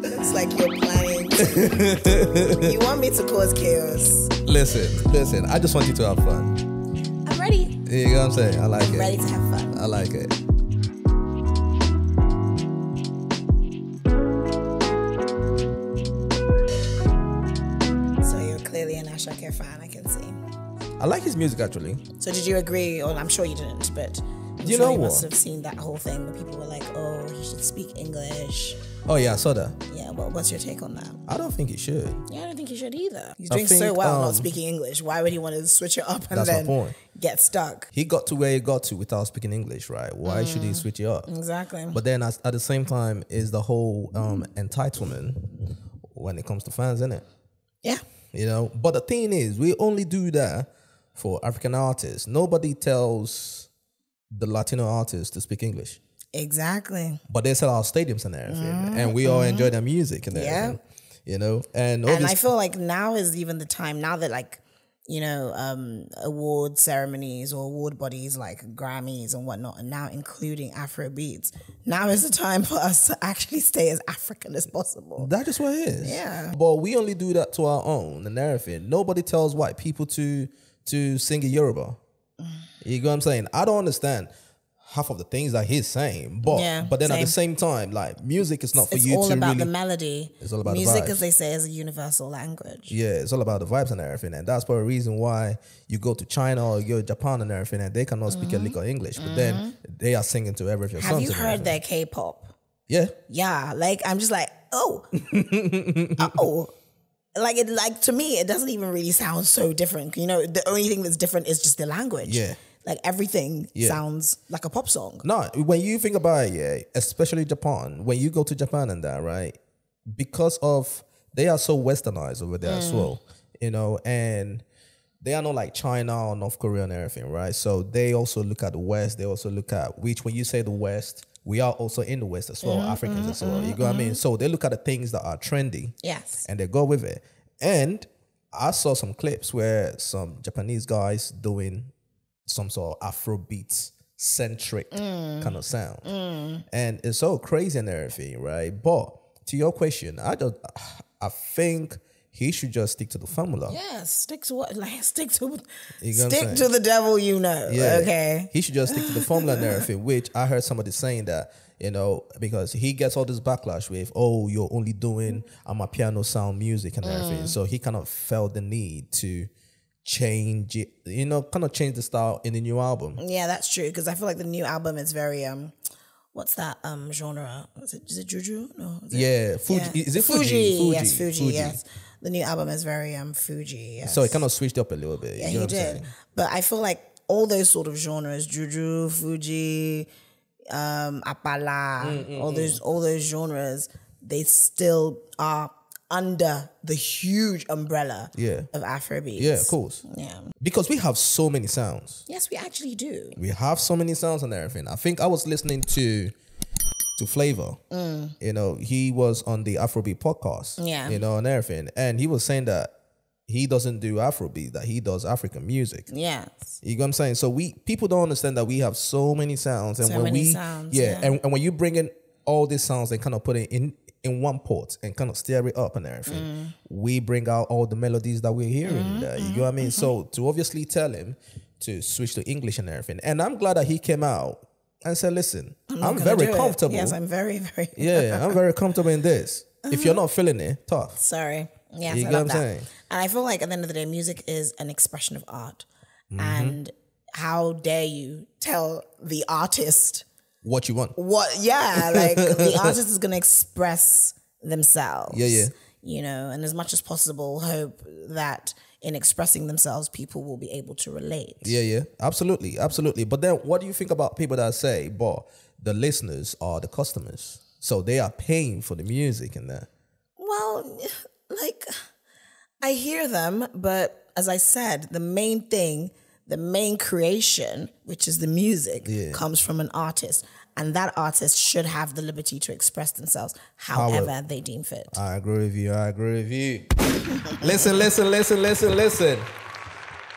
Looks like you're planning to. You want me to cause chaos. Listen. I just want you to have fun. I'm ready. You know what I'm saying? I like it. I'm ready to have fun. I like it. So you're clearly an Asake fan, I can see. I like his music, actually. So did you agree? Or I'm sure you didn't, but You know you what? must have seen that whole thing where people were like, "Oh, he should speak English." Oh, yeah, I saw that. Yeah. Well, what's your take on that? I don't think he should. Yeah, I don't think he should either. He's I doing so think, well not speaking English. Why would he want to switch it up and That's my then point. get stuck? He got to where he got to without speaking English, right? Why should he switch it up? Exactly. But then at the same time is the whole entitlement when it comes to fans, isn't it? Yeah. You know? But the thing is, we only do that for African artists. Nobody tells the Latino artists to speak English. Exactly. But they sell our stadiums and everything. And we all enjoy their music and everything. You know? And I feel like now is even the time, now that like, you know, award ceremonies or award bodies like Grammys and whatnot, and now including Afrobeats, now is the time for us to actually stay as African as possible. that is what it is. Yeah. But we only do that to our own and everything. Nobody tells white people to sing in Yoruba. You know what I'm saying? I don't understand half of the things that he's saying, but then at the same time, like, music is not for you to really. It's all about the melody. It's all about music, the vibes. as they say, is a universal language. Yeah, it's all about the vibes and everything, and that's probably the reason why you go to China or you go to Japan and everything, and they cannot speak a lick of English, but then they are singing to every of your songs. Have you and heard everything. their K-pop? Yeah. Yeah, like I'm just like, oh, like to me, it doesn't even really sound so different. You know, the only thing that's different is just the language. Yeah. Like everything sounds like a pop song. No, when you think about it, yeah, especially Japan, when you go to Japan and that, right, because of, they are so westernized over there as well, you know, and they are not like China or North Korea and everything, right? So they also look at the West, they also look at, which when you say the West, we are also in the West as well, Africans as well, you know what I mean? So they look at the things that are trendy. Yes. And they go with it. And I saw some clips where some Japanese guys doing some sort of Afrobeats centric kind of sound. And it's so crazy and everything, right? But to your question, I think he should just stick to the formula. Yeah, stick to what? Like stick to saying? the devil, you know. Yeah. Okay. He should just stick to the formula and everything, which I heard somebody saying that, you know, because he gets all this backlash with, oh, you're only doing piano sound music and everything. So he kind of felt the need to change it, you know, kind of change the style in the new album. Yeah, that's true. Because I feel like the new album is very what's that genre? Is it Juju? No. Fuji. Yeah. Is it Fuji? Fuji? Yes, Fuji. Yes. The new album is very Fuji. Yes. So it kind of switched up a little bit. Yeah, you know he what I'm did. saying? But I feel like all those sort of genres, Juju, Fuji, Apala, all those genres, they still are under the huge umbrella of Afrobeats. Yeah, of course. Yeah. Because we have so many sounds. Yes, we actually do. We have so many sounds and everything. I think I was listening to Flavor. You know, he was on the Afrobeat podcast. Yeah. You know, and everything. And he was saying that he doesn't do Afrobeat, that he does African music. Yes. You know what I'm saying? So people don't understand that we have so many sounds. And So many sounds, yeah. And when you bring in all these sounds and kind of put it in one pot and kind of stir it up and everything, we bring out all the melodies that we're hearing there. You know what I mean? So to obviously tell him to switch to English and everything. And I'm glad that he came out and said, listen, I'm very comfortable. Yes, I'm very, very. Yeah, I'm very comfortable in this. If you're not feeling it, tough. Sorry. Yes, You I get love what I'm that. saying? And I feel like at the end of the day, music is an expression of art. And how dare you tell the artist What you want. like the artist is going to express themselves. Yeah. You know, and as much as possible, hope that in expressing themselves, people will be able to relate. Yeah. Absolutely. But then what do you think about people that say, but the listeners are the customers? So they are paying for the music and that. Well, like, I hear them, but as I said, the main thing, the main creation, which is the music, comes from an artist. And that artist should have the liberty to express themselves however they deem fit. I agree with you. Listen.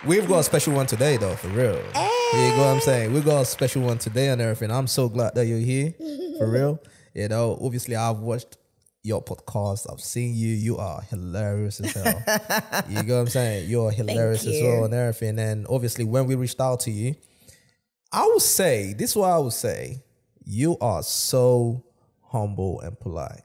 We've got a special one today, though, for real. Hey. You know what I'm saying? We got a special one today and everything. I'm so glad that you're here, for real. You know, obviously I've watched your podcast. I've seen you. You are hilarious as hell. You know what I'm saying? You're hilarious as well and everything. And obviously when we reached out to you, I would say, this is what I would say, you are so humble and polite.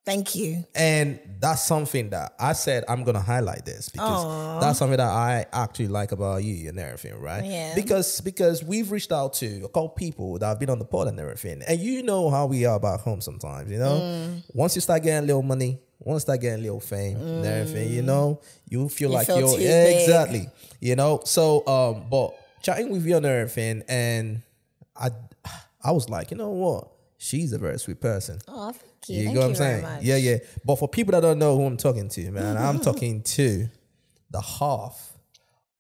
Thank you. And that's something that I said I'm going to highlight this because that's something that I actually like about you and everything, right? Yeah. Because we've reached out to a couple people that have been on the pod and everything. And you know how we are back home sometimes, you know? Once you start getting a little money, once you start getting a little fame and everything, you know, you feel like you're... Yeah, exactly. You know? So, but chatting with you and everything, and I was like, you know what? She's a very sweet person. Oh, thank you. You know what I'm saying? Yeah, yeah. But for people that don't know who I'm talking to, man, I'm talking to the half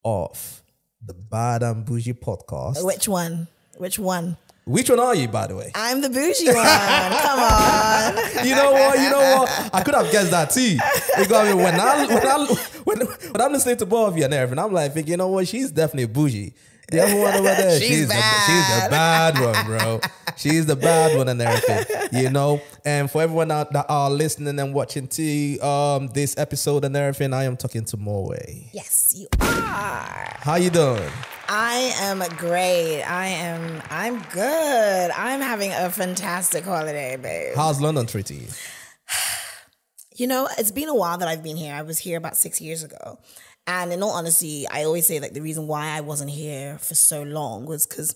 of the Bhad and Boujee podcast. Which one? Which one? Which one are you, by the way? I'm the bougie one. Come on. You know what? I could have guessed that too. Because when I'm listening to both of you and everything, I'm like thinking, you know what? She's definitely bougie. The other one over there, she's the bad one, bro. She's the bad one and everything, you know. And for everyone out that are listening and watching to this episode and everything, I am talking to Moe. Yes, you are. How you doing? I am great. I'm good. I'm having a fantastic holiday, babe. How's London treating you? You know, it's been a while that I've been here. I was here about 6 years ago. And in all honesty, I always say like the reason why I wasn't here for so long was because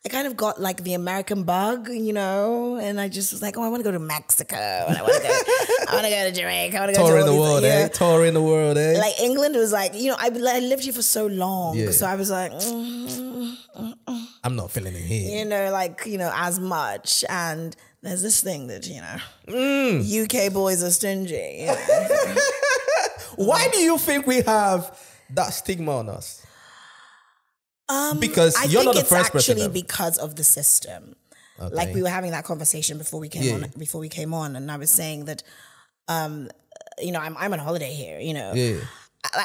I kind of got like the American bug, you know, and I just was like, oh, I want to go to Mexico, and I want to go to Jamaica, I want to go touring the world, eh? Touring the world, eh? Like England was like, you know, I lived here for so long, so I was like, I'm not feeling it here, you know, like, you know, as much. And there's this thing that, you know, UK boys are stingy. You know? Why do you think we have that stigma on us? Because you're not the first person. I think it's actually because of the system. Okay. Like we were having that conversation before we came on. Before we came on, and I was saying that, you know, I'm on holiday here. You know,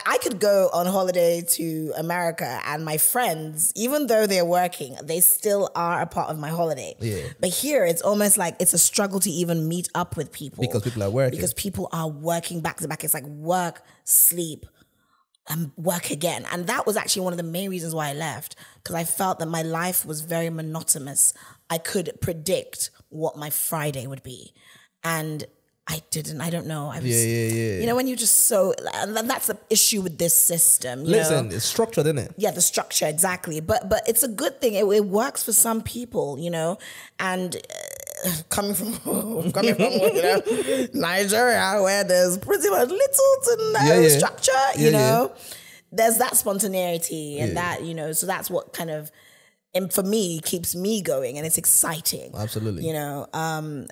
I could go on holiday to America, and my friends, even though they're working, they still are a part of my holiday. Yeah. But here, it's almost like it's a struggle to even meet up with people because people are working. Because people are working back to back. It's like work, sleep, and work again. And that was actually one of the main reasons why I left, because I felt that my life was very monotonous. I could predict what my Friday would be. And I didn't. I don't know. I was, you know, when you're just so, and that's the issue with this system. Listen, it's structured, isn't it? Yeah, the structure, exactly. But it's a good thing. It works for some people, you know, and coming from you know, Nigeria, where there's pretty much little to no structure, you know, there's that spontaneity and that, you know, so that's what kind of, and for me, keeps me going, and it's exciting. Absolutely. You know,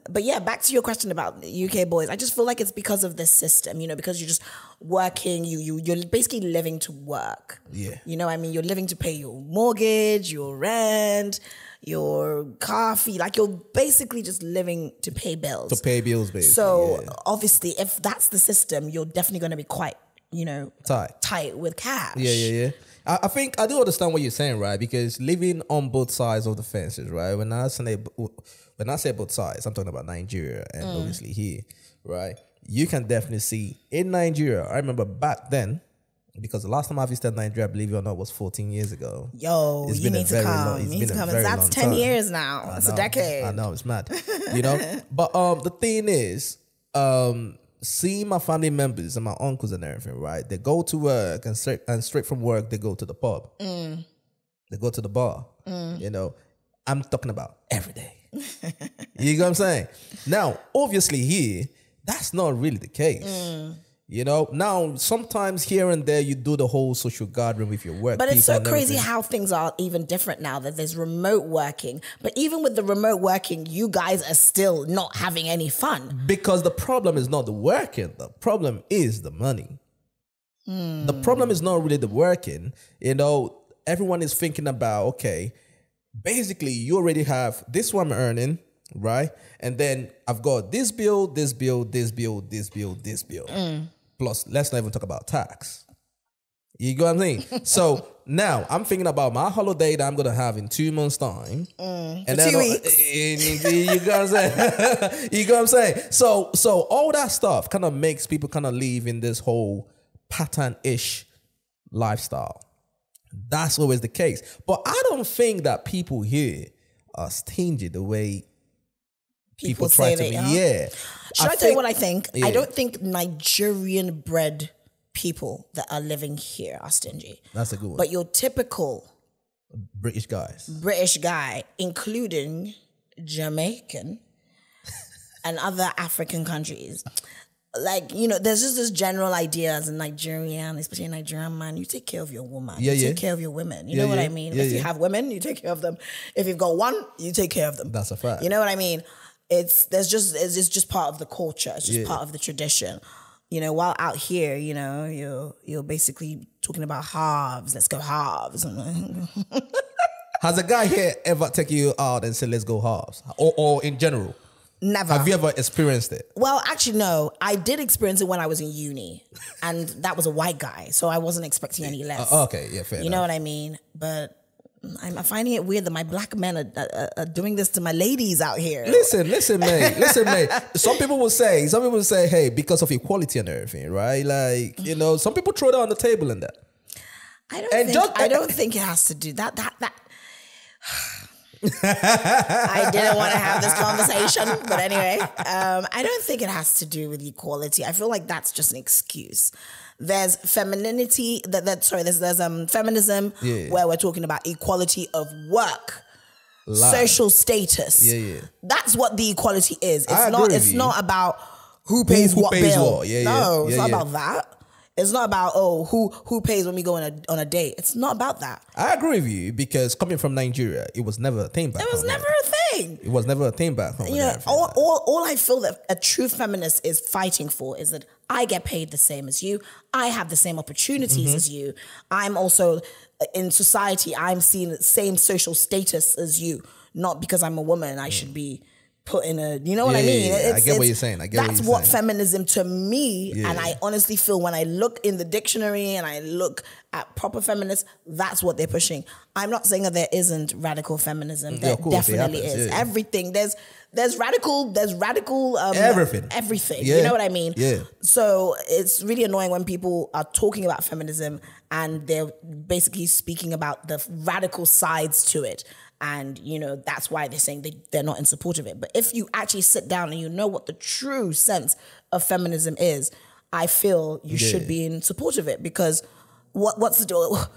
but yeah, back to your question about UK boys. I just feel like it's because of this system, you know, because you're just working, you're basically living to work. Yeah. You know what I mean? You're living to pay your mortgage, your rent, your car fee. Like you're basically just living to pay bills. To pay bills, basically. So obviously, if that's the system, you're definitely going to be quite, you know, tight with cash. Yeah. I think I do understand what you're saying, right? Because living on both sides of the fences, right? When I say both sides, I'm talking about Nigeria and obviously here, right? You can definitely see in Nigeria. I remember back then, because the last time I visited Nigeria, believe it or not, was 14 years ago. Yo, you need to come. You need to come. That's 10 years now. That's a decade. I know, it's mad. You know? But the thing is, seeing my family members and my uncles and everything, right? They go to work and straight from work, they go to the pub. They go to the bar. You know, I'm talking about every day. You know what I'm saying? Now, obviously here, that's not really the case. You know, now sometimes here and there you do the whole social gathering with your work. But it's so crazy how things are even different now that there's remote working. But even with the remote working, you guys are still not having any fun. Because the problem is not the working. The problem is the money. The problem is not really the working. You know, everyone is thinking about, okay, basically you already have this one I'm earning, right? And then I've got this bill, this bill, this bill, this bill, this bill. Plus, let's not even talk about tax. You get what I'm saying? So now I'm thinking about my holiday that I'm gonna have in 2 months' time. And for then 2 weeks. you get what I'm saying? You get what I'm saying? So all that stuff kind of makes people kind of live in this whole pattern-ish lifestyle. That's always the case. But I don't think that people here are stingy the way people try to be. Yeah. Should I tell you what I think? Yeah. I don't think Nigerian bred people that are living here are stingy. That's a good one. But your typical British guy, including Jamaican and other African countries, like, you know, there's just this general idea as a Nigerian, especially a Nigerian man, you take care of your woman. You take care of your women. You know what I mean? If you have women, you take care of them. If you've got one, you take care of them. That's a fact. You know what I mean? It's just part of the culture. It's just part of the tradition. You know, while out here, you know, you're basically talking about halves. Let's go halves. Has a guy here ever taken you out and said, let's go halves? Or in general? Never. Have you ever experienced it? Well, actually, no. I did experience it when I was in uni. And that was a white guy. So I wasn't expecting any less. Okay, yeah, fair enough. You know what I mean? But I'm finding it weird that my black men are doing this to my ladies out here. Listen, mate. Some people will say, hey, because of equality and everything, right? Like, you know, some people throw that on the table and that. I don't think it has to do that. I didn't want to have this conversation, but anyway, I don't think it has to do with equality. I feel like that's just an excuse. There's femininity. There's feminism where we're talking about equality of work, social status. Yeah. That's what the equality is. It's not about who pays what bill. No, it's not about that. It's not about, who pays when we go on a date. It's not about that. I agree with you, because coming from Nigeria, it was never a thing back home. It was never a thing. It was never a thing back home. You know, all I feel that a true feminist is fighting for is that I get paid the same as you. I have the same opportunities as you. I'm also, in society, I'm seen the same social status as you. Not because I'm a woman, I should be put in a, you know what I mean? I get what you're saying. That's what feminism to me, and I honestly feel when I look in the dictionary and I look at proper feminists, that's what they're pushing. I'm not saying that there isn't radical feminism. There definitely is. Yeah. Everything. There's radical everything. Yeah. You know what I mean? Yeah. So it's really annoying when people are talking about feminism and they're basically speaking about the radical sides to it. And, you know, that's why they're saying they're not in support of it. But if you actually sit down and you know what the true sense of feminism is, I feel you should be in support of it. Because what's the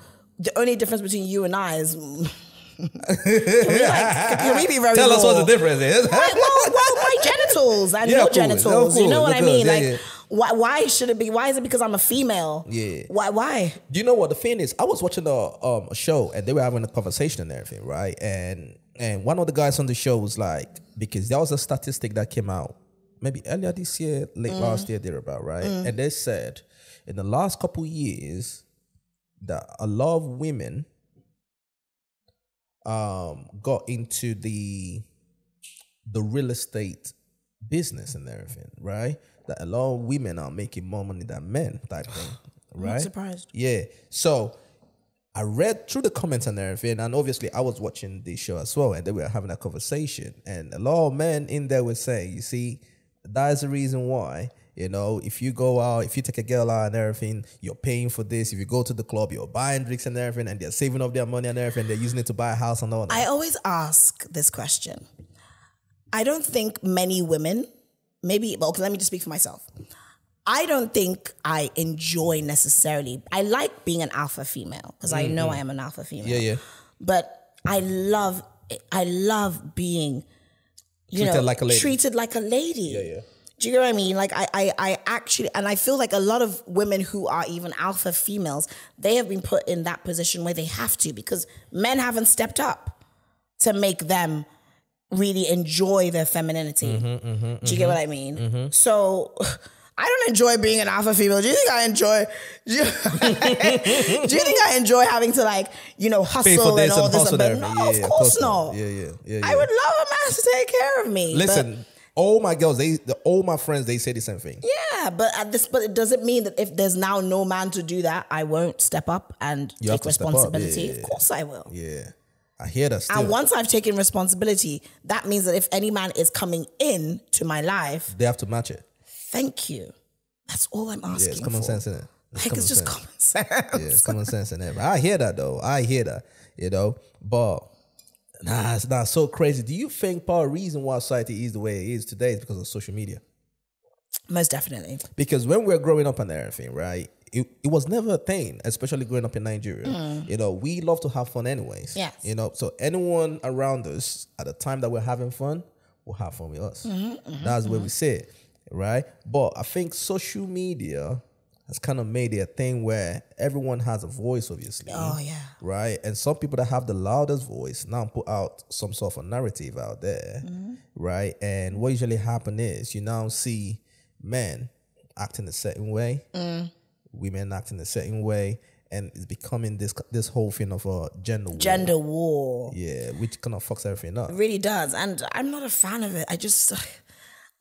only difference between you and I is... can we be very Tell us what the difference is. well, my genitals and your genitals. You know what I mean? Why should it be? Why is it because I'm a female? Yeah. Why? Do you know what the thing is? I was watching a show and they were having a conversation and everything, right? And one of the guys on the show was like, because there was a statistic that came out maybe earlier this year, late last year, thereabout, right? And they said in the last couple years that a lot of women got into the real estate business and everything, right? That a lot of women are making more money than men type thing, right? I'm not surprised. Yeah. So I read through the comments and everything, and obviously I was watching the show as well, and they were having a conversation, and a lot of men in there were saying, you see, that is the reason why, you know, if you go out, if you take a girl out and everything, you're paying for this. If you go to the club, you're buying drinks and everything, and they're saving up their money and everything, they're using it to buy a house and all that. I always ask this question. I don't think many women, let me just speak for myself. I don't think I enjoy necessarily. I like being an alpha female because I know I am an alpha female. Yeah. But I love being, treated like a lady. Treated like a lady. Yeah. Do you know what I mean? Like I actually, and I feel like a lot of women who are even alpha females, they have been put in that position where they have to because men haven't stepped up to make them really enjoy their femininity. Do you get what I mean? So I don't enjoy being an alpha female. Do you think I enjoy? Do you think I enjoy having to hustle and all this? But no, of course not. Yeah. I would love a man to take care of me. Listen, all my girls, all my friends, they say the same thing. Yeah, but it doesn't mean that if there's now no man to do that, I won't step up and take responsibility. Yeah. Of course I will. Yeah. I hear that still. And once I've taken responsibility, that means that if any man is coming in to my life, they have to match it. Thank you. That's all I'm asking for. Yeah, it's common sense, isn't it? It's just common sense. Yeah, it's common sense in it. I hear that though. I hear that, But it's not so crazy. Do you think part of the reason why society is the way it is today is because of social media? Most definitely. Because when we're growing up and everything, right, it was never a thing, especially growing up in Nigeria. We love to have fun anyways. Yes. So anyone around us at the time that we're having fun will have fun with us. That's where we sit, right? But I think social media has kind of made it a thing where everyone has a voice, obviously. Oh, yeah. Right? And some people that have the loudest voice now put out some sort of narrative out there, right? And what usually happens is you now see men acting a certain way, women acting a certain way, and it's becoming this whole thing of a gender war. Gender war. Yeah, which kind of fucks everything up. It really does. And I'm not a fan of it.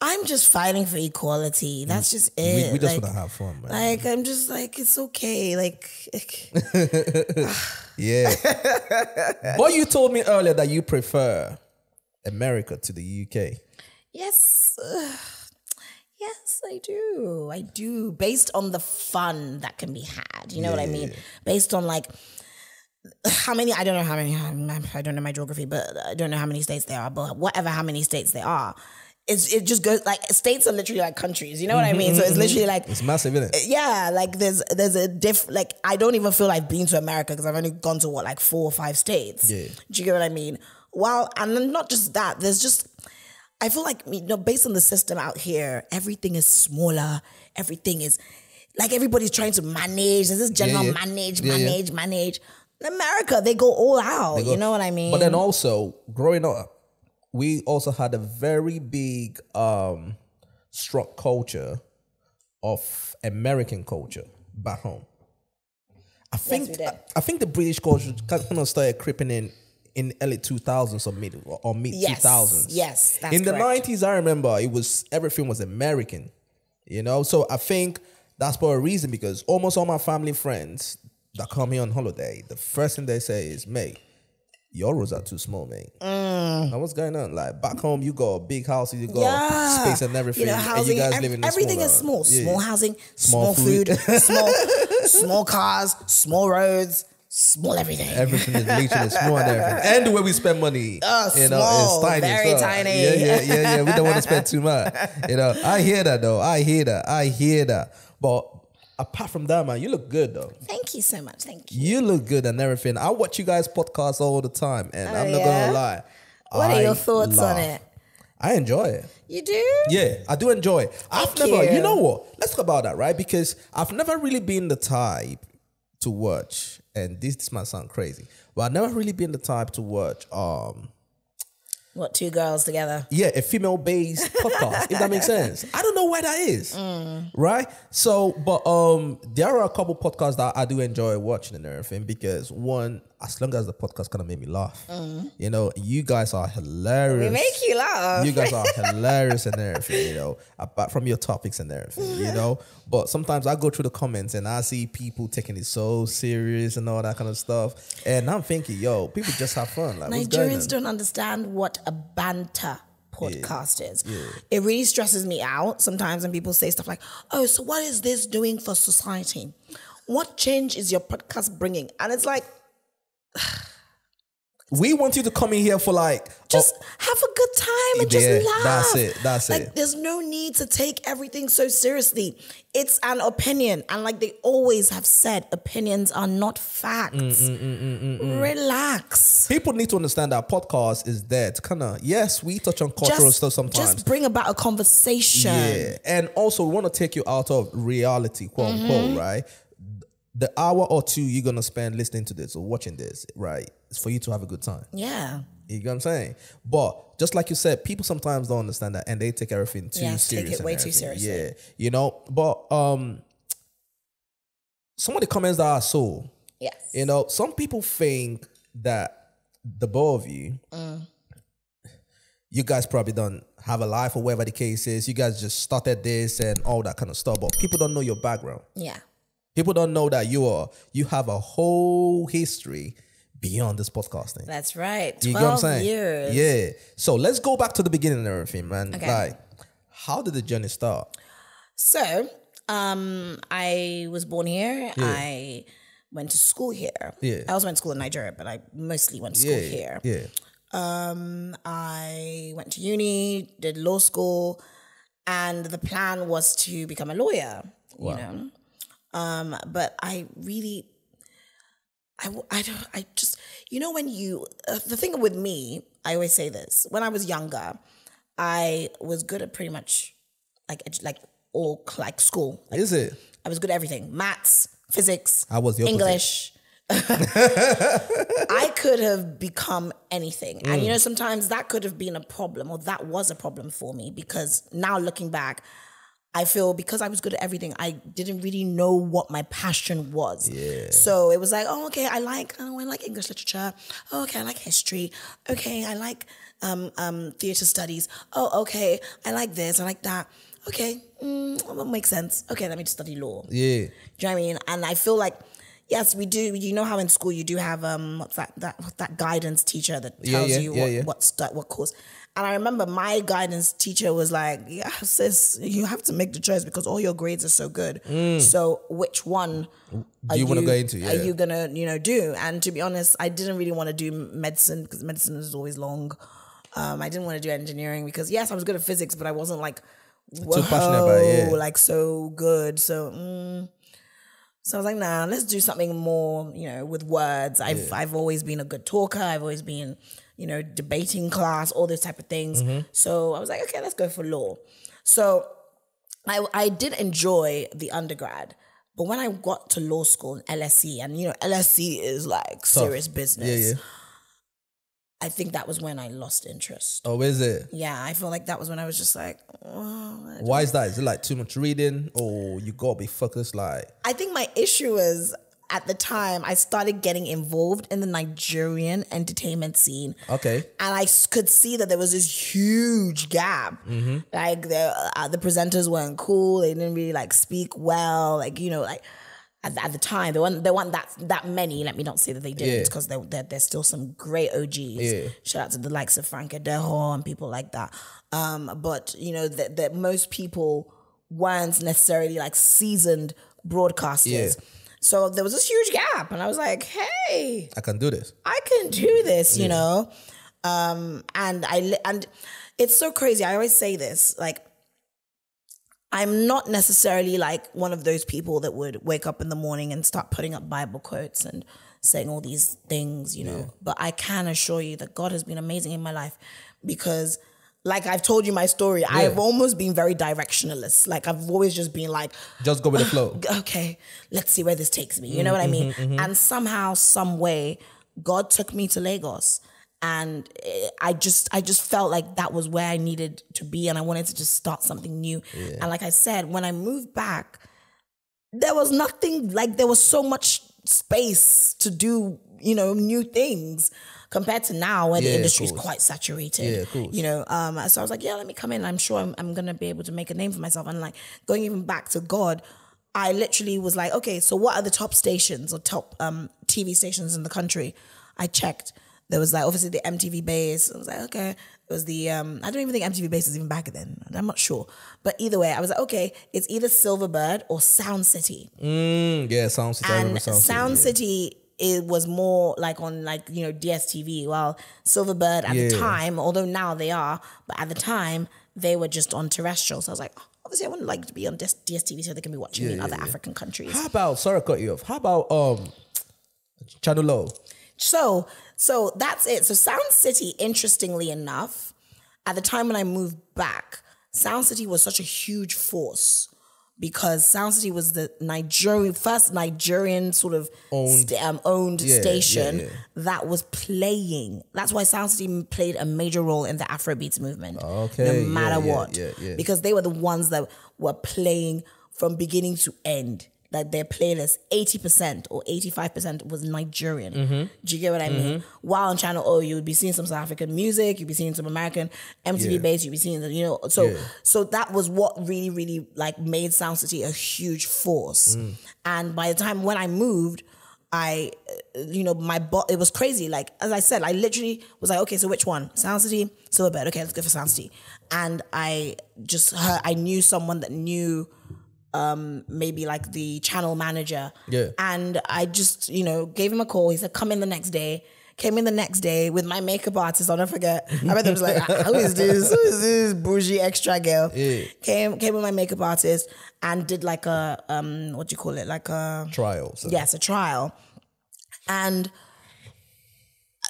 I'm just fighting for equality. That's just it. We just want to have fun, man. Like, I'm just like, it's okay. Yeah. But you told me earlier that you prefer America to the UK. Yes. Yes, I do. I do. Based on the fun that can be had. You know what I mean? Based on how many, I don't know my geography, but I don't know how many states there are, but how many states there are. It just goes states are literally like countries, you know what I mean? So it's literally it's massive, isn't it? Yeah, there's a I don't even feel I've been to America because I've only gone to 4 or 5 states. Yeah. Do you get what I mean? And not just that, there's just, I feel like, based on the system out here, everything is smaller. Everything is everybody's trying to manage. There's this general manage. In America, they go all out. You know what I mean? But then also, growing up, we also had a very big struck culture of American culture back home. I think the British culture kind of started creeping in early 2000s or mid 2000s. Yes, that's in the correct. 90s, I remember everything was American, So I think that's for a reason, because almost all my family friends that come here on holiday, the first thing they say is, mate, your rooms are too small, mate. Now what's going on? Back home, you got big houses, you got space and everything, housing, and you guys live in everything is small. Yeah. Small housing, small food, small cars, small roads, small everything. Everything is literally small and everything. And the way we spend money, small, it's tiny. Very tiny. Yeah. We don't want to spend too much. I hear that though. I hear that. But apart from that, man, you look good though. Thank you so much. Thank you. You look good and everything. I watch you guys' podcasts all the time, and I'm not gonna lie. What are your thoughts on it? I enjoy it. You do? Yeah, I do enjoy it. You know what? Let's talk about that, right? Because I've never really been the type to watch, and this might sound crazy, but I've never really been the type to watch what, 2 girls together? Yeah, a female-based podcast, if that makes sense. I don't know why that is, right? So, but there are a couple podcasts that I do enjoy watching and everything, because one, as long as the podcast kind of made me laugh, you guys are hilarious. We make you laugh. You guys are hilarious and everything, apart from your topics and everything, But sometimes I go through the comments and I see people taking it so serious and all that kind of stuff, and I'm thinking, people just have fun. Nigerians don't understand what a banter podcast is. It really stresses me out sometimes when people say stuff like, oh, so what is this doing for society? What change is your podcast bringing? And it's like, we want you to come in here for just have a good time and just laugh. That's it. There's no need to take everything so seriously. It's an opinion, and like they always have said, opinions are not facts. Relax. People need to understand that podcast is there to kind of, yes, we touch on cultural stuff sometimes. Just bring about a conversation. Yeah, and also we want to take you out of reality, quote unquote, right? The hour or 2 you're going to spend listening to this or watching this, right, is for you to have a good time. Yeah. You know what I'm saying? But just like you said, people sometimes don't understand that, and they take everything too serious. Take it way too seriously. Yeah. But some of the comments that I saw, some people think that the both of you, you guys probably don't have a life or whatever the case is. You guys just started this and all that kind of stuff. But people don't know your background. Yeah. People don't know that you have a whole history beyond this podcasting. That's right. 12 you get what I'm saying? years. Yeah. So let's go back to the beginning and everything, man. Okay. Like, how did the journey start? So, I was born here. Yeah. I went to school here. Yeah. I also went to school in Nigeria, but I mostly went to school here. Yeah. I went to uni, did law school, and the plan was to become a lawyer, you know. But I really, I just, you know, when you, the thing with me, I always say this, when I was younger, I was good at pretty much like school. Like, is it? I was good at everything. Maths, physics, I was the opposite. English. I could have become anything. And you know, sometimes that could have been a problem, or that was a problem for me, because now looking back, I feel because I was good at everything, I didn't really know what my passion was. Yeah. So it was like, oh, okay, I like English literature. Oh, okay, I like history. Okay, I like theater studies. Oh, okay, I like this, I like that. Okay, that makes sense. Okay, let me just study law. Yeah. Do you know what I mean? And I feel like, yes, we do. You know how in school you do have what's that guidance teacher that tells you what course. And I remember my guidance teacher was like, "Yeah, sis, you have to make the choice because all your grades are so good. So which one do you want to go into? Yeah. Are you gonna do?" And to be honest, I didn't really want to do medicine because medicine is always long. I didn't want to do engineering because yes, I was good at physics, but I wasn't like too passionate about it. Yeah. Like so good. So I was like, nah, let's do something more, you know, with words. I've always been a good talker. I've always been, you know, debating class, all those type of things. So I was like, okay, let's go for law. So I did enjoy the undergrad, but when I got to law school in LSE, and you know, LSE is like serious business. Yeah. I think that was when I lost interest. Oh, is it? Yeah, I feel like that was when I was just like, oh. Why is that? Is it like too much reading, or you gotta be focused? Like, I think my issue was at the time I started getting involved in the Nigerian entertainment scene. Okay, and I could see that there was this huge gap. Like the presenters weren't cool. They didn't really like speak well. Like, you know, like. At the time, there weren't that many. Let me not say that they didn't, because there's still some great OGs. Yeah. Shout out to the likes of Frank Adeho and people like that. But you know that most people weren't necessarily like seasoned broadcasters. Yeah. So there was this huge gap, and I was like, "Hey, I can do this. I can do this," you know. And it's so crazy. I always say this, like, I'm not necessarily like one of those people that would wake up in the morning and start putting up Bible quotes and saying all these things, you know. But I can assure you that God has been amazing in my life, because like I've told you my story, I've almost been very directionalist. Like I've always just been like, just go with the flow. Okay, let's see where this takes me. You know what I mean? And somehow, some way, God took me to Lagos. And I just felt like that was where I needed to be, and I wanted to just start something new. Yeah. And like I said, when I moved back, there was nothing, like there was so much space to do, you know, new things compared to now where the industry is quite saturated. Yeah, of course. You know, so I was like, yeah, let me come in. I'm sure I'm going to be able to make a name for myself. And like going even back to God, I literally was like, okay, so what are the top stations or top TV stations in the country? I checked. There was like obviously the MTV base. I was like, okay. It was the I don't even think MTV base was even back then. I'm not sure. But either way, I was like, okay, it's either Silverbird or Sound City. Yeah, Sound City. And Sound City, it was more like on like, you know, DSTV. While Silverbird at the time, although now they are, but at the time they were just on terrestrial. So I was like, obviously I wouldn't like to be on DSTV so they can be watching me in other African countries. How about, sorry to cut you off, how about Channel O? So that's it. So Sound City, interestingly enough, at the time when I moved back, Sound City was such a huge force because Sound City was the first Nigerian sort of owned station that was playing. That's why Sound City played a major role in the Afrobeats movement. Okay, no matter what. Because they were the ones that were playing from beginning to end. that their playlist 80% or 85% was Nigerian. Do you get what I mean? While on Channel O, you would be seeing some South African music, you'd be seeing some American MTV bass, you'd be seeing so that was what really, really like made Sound City a huge force. And by the time when I moved, it was crazy. Like, as I said, I literally was like, okay, so which one? Sound City, Silverbird. Okay, let's go for Sound City. And I knew someone that knew maybe like the channel manager. Yeah. And I just, gave him a call. He said, come in the next day. Came in the next day with my makeup artist. I'll never forget. I bet them was like, who is this? Who is this bougie extra girl? Yeah. Came with my makeup artist and did like a, what do you call it? Like a... trial. Yes, a trial. And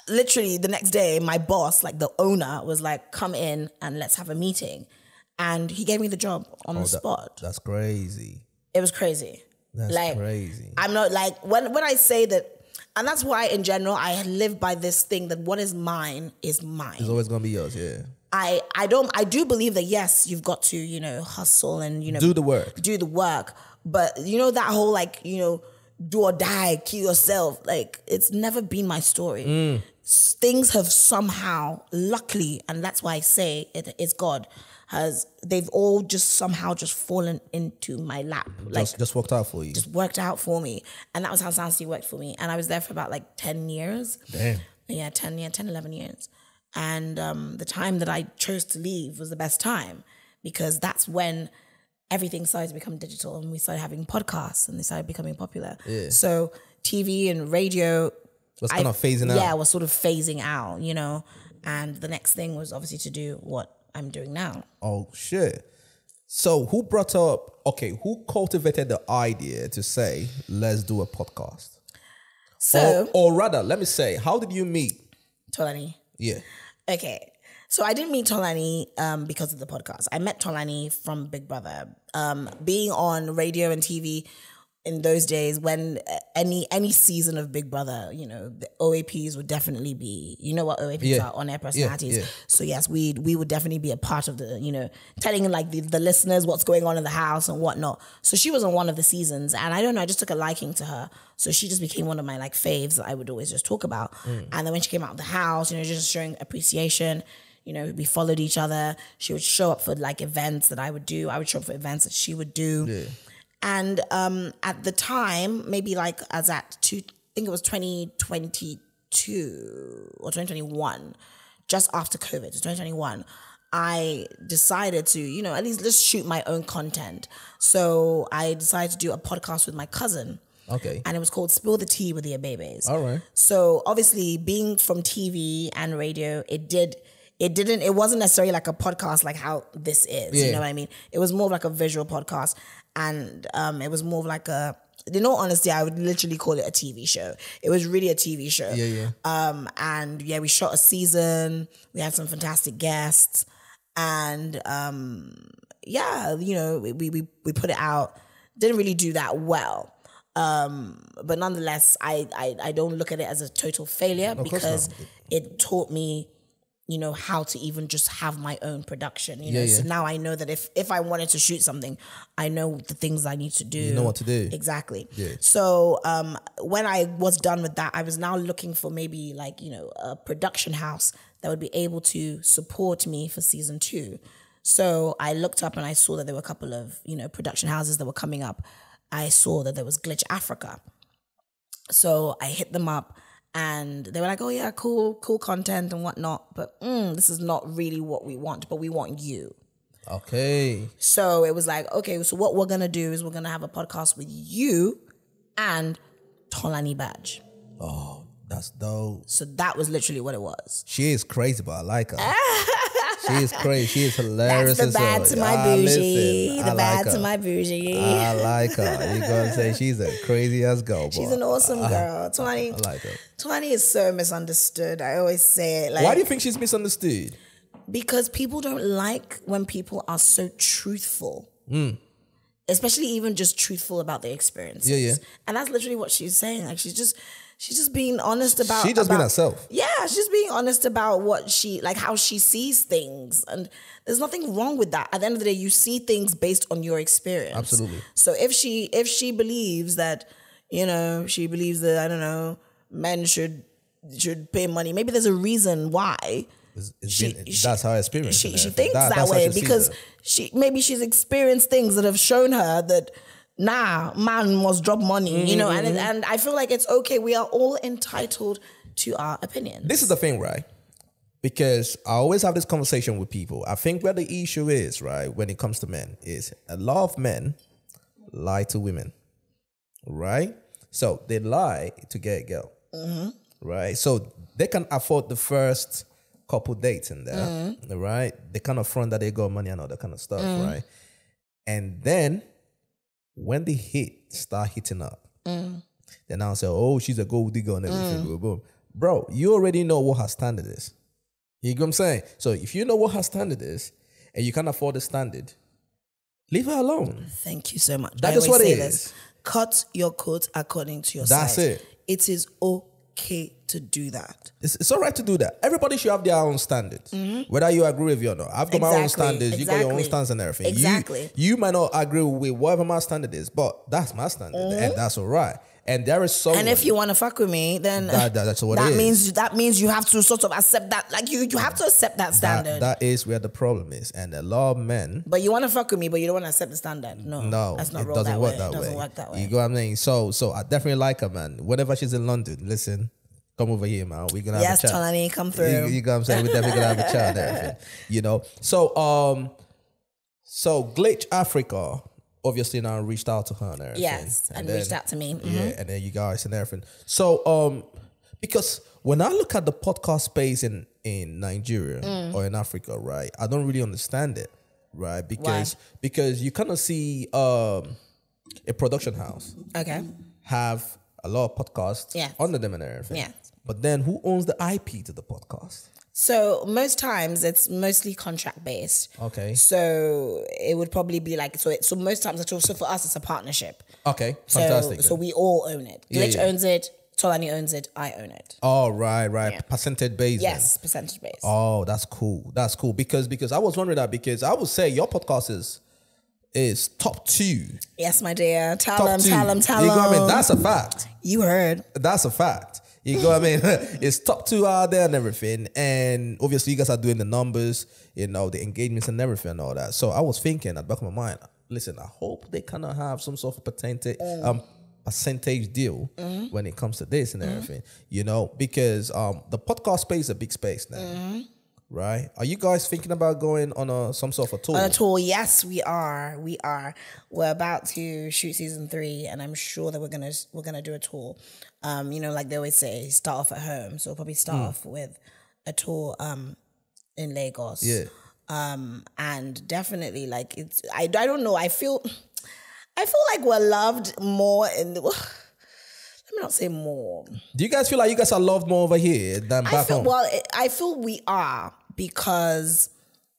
literally the next day, my boss, like the owner, was like, come in and let's have a meeting. And he gave me the job on the spot. That's crazy. It was crazy. That's crazy. I'm not like, when I say that, and that's why in general, I live by this thing that what is mine is mine. It's always going to be yours, yeah. I do believe that, yes, you've got to, hustle and, do the work. Do the work. But, that whole like, do or die, kill yourself. Like, it's never been my story. Things have somehow, luckily, and that's why I say it's God, they've all just somehow just fallen into my lap. Like, just worked out for you. Just worked out for me. And that was how Sound City worked for me. And I was there for about like 10 years. Damn. Yeah, 10, 11 years. And the time that I chose to leave was the best time, because that's when everything started to become digital and we started having podcasts and they started becoming popular. Yeah. So TV and radio was kind of phasing out. Yeah, was sort of phasing out, And the next thing was obviously to do what I'm doing now. Oh, shit. So who cultivated the idea to say, let's do a podcast? So... Or rather, let me say, how did you meet? Tolani. Yeah. Okay. So I didn't meet Tolani because of the podcast. I met Tolani from Big Brother. Being on radio and TV in those days, when any season of Big Brother, the OAPs would definitely be, you know what OAPs are, on-air personalities. Yeah. So yes, we would definitely be a part of the, telling like the listeners what's going on in the house and whatnot. So she was on one of the seasons, and I don't know, I just took a liking to her. So she just became one of my like faves that I would always just talk about. And then when she came out of the house, just showing appreciation. We followed each other. She would show up for like events that I would do. I would show up for events that she would do. Yeah. And at the time, maybe like I think it was 2022 or 2021, just after COVID, it's 2021, I decided to, at least let's shoot my own content. So I decided to do a podcast with my cousin. Okay. And it was called Spill the Tea with the Abebes. All right. So obviously being from TV and radio, it wasn't necessarily like a podcast like how this is, you know what I mean? It was more of like a visual podcast, and it was more of like in all honesty, I would literally call it a TV show. It was really a TV show. Yeah. And we shot a season, we had some fantastic guests, and we put it out. Didn't really do that well. But nonetheless, I don't look at it as a total failure, because it taught me, how to even just have my own production, So now I know that if I wanted to shoot something, I know the things I need to do. You know what to do. Exactly. Yeah. So when I was done with that, I was now looking for maybe like, a production house that would be able to support me for season 2. So I looked up and I saw that there were a couple of, production houses that were coming up. I saw that there was Glitch Africa. So I hit them up. And they were like, oh yeah, cool content and whatnot. But this is not really what we want, but we want you. Okay. So it was like, okay, so what we're going to do is we're going to have a podcast with you and Tolani Badge. Oh, that's dope. So that was literally what it was. She is crazy, but I like her. She is crazy. She is hilarious. That's the bad to my bougie. The bad to my bougie. I like her. You gonna say she's a crazy ass girl. She's an awesome girl. Tolani. I like her. Tolani is so misunderstood. I always say it. Like, why do you think she's misunderstood? Because people don't like when people are so truthful. Especially even just truthful about their experiences. Yeah. And that's literally what she's saying. Like, she's just being honest about. She just being herself. Yeah, she's just being honest about what she like, how she sees things, and there's nothing wrong with that. At the end of the day, you see things based on your experience. Absolutely. So if she believes that, you know, she believes that, I don't know, men should pay money. Maybe there's a reason why. That's her experience. She thinks that way because she's experienced things that have shown her that man must drop money, you know, and I feel like it's okay. We are all entitled to our opinions. This is the thing, right? Because I always have this conversation with people. I think where the issue is, right, when it comes to men, is a lot of men lie to women, right? So they lie to get a girl, right? So they can afford the first couple dates in there, right? They kind of front that they got money and all that kind of stuff, right? And then when the start hitting up, then I'll say, oh, she's a gold digger and everything. Boom, boom. Bro, you already know what her standard is. You get what I'm saying? So if you know what her standard is and you can't afford the standard, leave her alone. Thank you so much. That is what it is. Cut your coat according to your size. That's it. It is okay to do that. It's all right to do that. Everybody should have their own standards, whether you agree with you or not. I've got my own standards. You got your own standards and everything. Exactly. You might not agree with whatever my standard is, but that's my standard, and that's all right. And there is someone. And if you want to fuck with me, then that's what it is. That means you have to sort of accept that. Like you have to accept that standard. That is where the problem is, and a lot of men. But you want to fuck with me, but you don't want to accept the standard. No, that's not it doesn't work that way. It doesn't work that way. You go what I mean? So I definitely like her, man. Whenever she's in London, listen. Come over here, man. We're gonna have a chat. Yes, Tolani, come through. You know what I'm saying? We're definitely gonna have a chat and everything. You know. So Glitch Africa obviously now reached out to her and everything. Yes, and reached out to me. Yeah, and then you guys and everything. So because when I look at the podcast space in Nigeria or in Africa, right, I don't really understand it, right? Because you kind of see a production house have a lot of podcasts under them and everything. Yeah. But then who owns the IP to the podcast? So most times it's mostly contract based. Okay. So it would probably be like, so most times it's also for us it's a partnership. Okay. Fantastic. So we all own it. Glitch owns it, Tolani owns it, I own it. Oh, right. Yeah. Percentage based. Yes, percentage based. Oh, that's cool. That's cool. Because I was wondering that because I would say your podcast is top 2. Yes, my dear. Tell them. You know what I mean? That's a fact. You heard. That's a fact. You know what I mean? It's top 2 out there and everything. And obviously you guys are doing the numbers, you know, the engagements and everything and all that. So I was thinking at the back of my mind, listen, I hope they kind of have some sort of percentage deal when it comes to this and everything, you know, because the podcast space is a big space now. Right? Are you guys thinking about going on some sort of a tour? On a tour, yes, we are. We're about to shoot season 3, and I'm sure that we're gonna do a tour. You know, like they always say, start off at home. So we'll probably start off with a tour in Lagos. Yeah. And definitely, like it's. I don't know. I feel like we're loved more in the. Let me not say more. Do you guys feel like you guys are loved more over here than back home? Well, I feel we are because,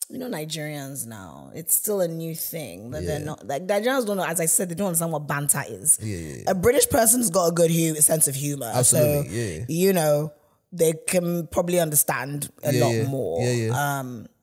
you know, Nigerians now, it's still a new thing. But they're not, like, Nigerians don't know, as I said, they don't understand what banter is. Yeah. A British person's got a good sense of humor. Absolutely, so, you know, they can probably understand a lot more.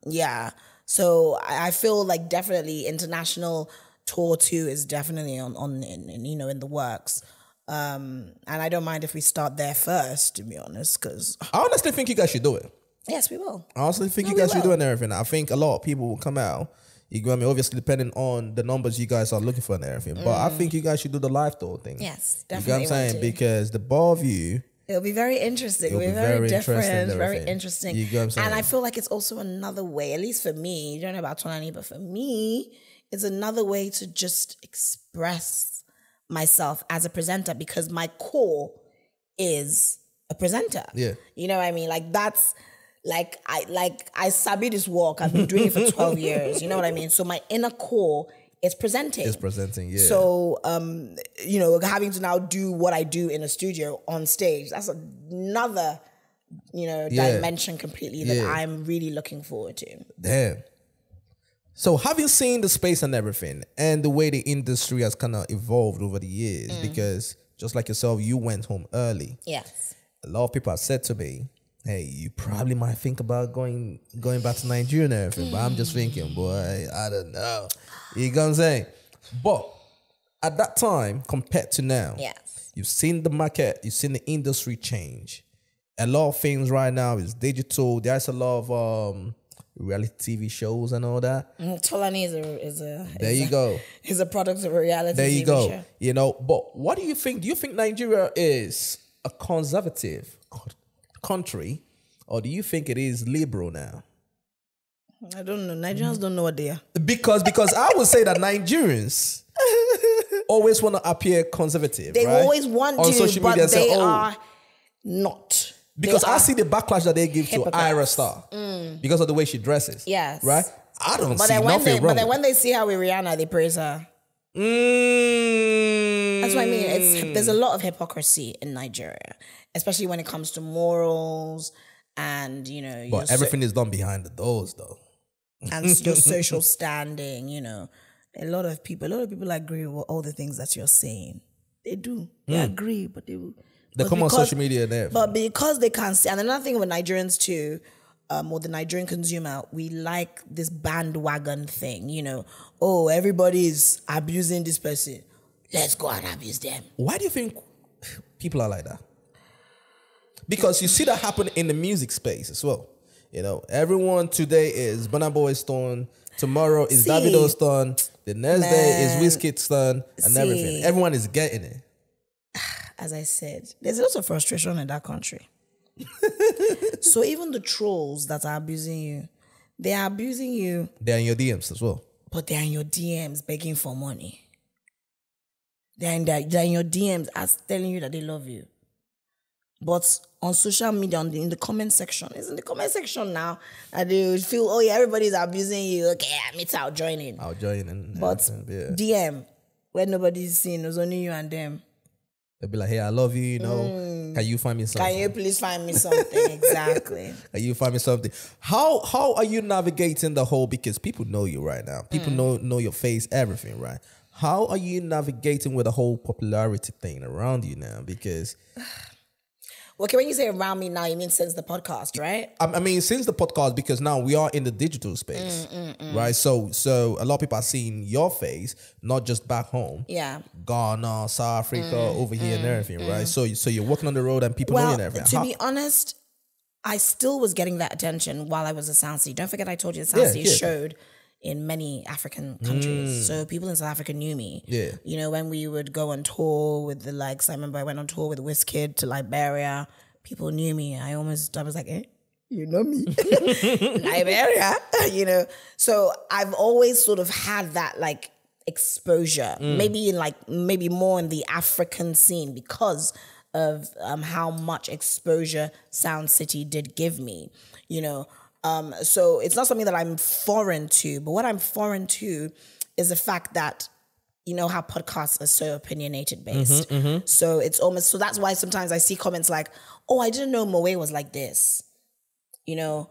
Yeah. So I feel like definitely international tour 2 is definitely on you know, in the works. And I don't mind if we start there first, to be honest, because I honestly think you guys should do it. Yes, we will. I honestly think you guys should do it and everything. I think a lot of people will come out. You know what I mean? Obviously, depending on the numbers you guys are looking for and everything. But I think you guys should do the live tour thing. Yes, definitely. You know what I'm saying? Because the both of you, it'll be very interesting. It'll be very different, very interesting. You know what I'm saying? And I feel like it's also another way, at least for me, you don't know about Tolani, but for me, it's another way to just express myself as a presenter because my core is a presenter. Yeah. You know what I mean? Like that's I sabi this work. I've been doing it for 12 years. You know what I mean? So my inner core is presenting. It's presenting, yeah. So you know, having to now do what I do in a studio on stage, that's another, you know, dimension completely that I'm really looking forward to. Damn. So having seen the space and everything and the way the industry has kind of evolved over the years, because just like yourself, you went home early. Yes. A lot of people have said to me, hey, you probably might think about going back to Nigeria and everything, but I'm just thinking, boy, I don't know. You know what I'm saying? But at that time, compared to now, yes, you've seen the market, you've seen the industry change. A lot of things right now is digital. There's a lot of reality TV shows and all that. Tolani is a product of a reality there you TV go. show. You know, but what do you think? Do you think Nigeria is a conservative country, or do you think it is liberal now? I don't know. Nigerians don't know what they are. Because I would say that Nigerians always want to appear conservative. They right? always want on to, social but media they say, are not. Because I see the backlash that they give hypocrites. to Ira Star because of the way she dresses. Yes. Right? I don't But see then nothing wrong. But then when they see her with Rihanna, they praise her. That's what I mean. There's a lot of hypocrisy in Nigeria, especially when it comes to morals and, you know. But everything is done behind the doors, though. And your social standing, you know. A lot of people agree with all the things that you're saying. They do. They agree, but they come on social media and everything. But because they can't see, and another thing with Nigerians too, or the Nigerian consumer, we like this bandwagon thing, you know. Oh, everybody's abusing this person. Let's go and abuse them. Why do you think people are like that? Because you see that happen in the music space as well. You know, everyone today is Burna Boy's turn. Tomorrow is Davido's turn. The next day is Wizkid's turn and everything. Everyone is getting it. As I said, there's lots of frustration in that country. So even the trolls that are abusing you, they are abusing you. They're in your DMs as well. But they're in your DMs begging for money. They're in your DMs telling you that they love you. But on social media, in the comment section, it's in the comment section now that they would feel, oh yeah, everybody's abusing you. Okay, I'll join in. I'll join in. But DM, where nobody's seen, it was only you and them. They'll be like, hey, I love you, you know. Can you find me something? Can you please find me something? Exactly. Can you find me something? How are you navigating the whole, because people know you right now. People know your face, everything, right? How are you navigating with the whole popularity thing around you now? Because... Okay, when you say around me now, you mean since the podcast, right? I mean, since the podcast, because now we are in the digital space, right? So a lot of people are seeing your face, not just back home. Yeah. Ghana, South Africa, over here and everything, right? So you're walking on the road and people know you and everything. To be honest, I still was getting that attention while I was a Soundseed. Don't forget I told you the Soundseed showed in many African countries. So people in South Africa knew me. Yeah. You know, when we would go on tour with the likes, I remember I went on tour with Wizkid to Liberia. People knew me. I was like, eh, you know me. Liberia, you know. So I've always sort of had that like exposure. Maybe more in the African scene because of how much exposure Sound City did give me, you know. So it's not something that I'm foreign to, but what I'm foreign to is the fact that, you know, how podcasts are so opinionated based. So it's almost, so that's why sometimes I see comments like, oh, I didn't know Moet was like this, you know.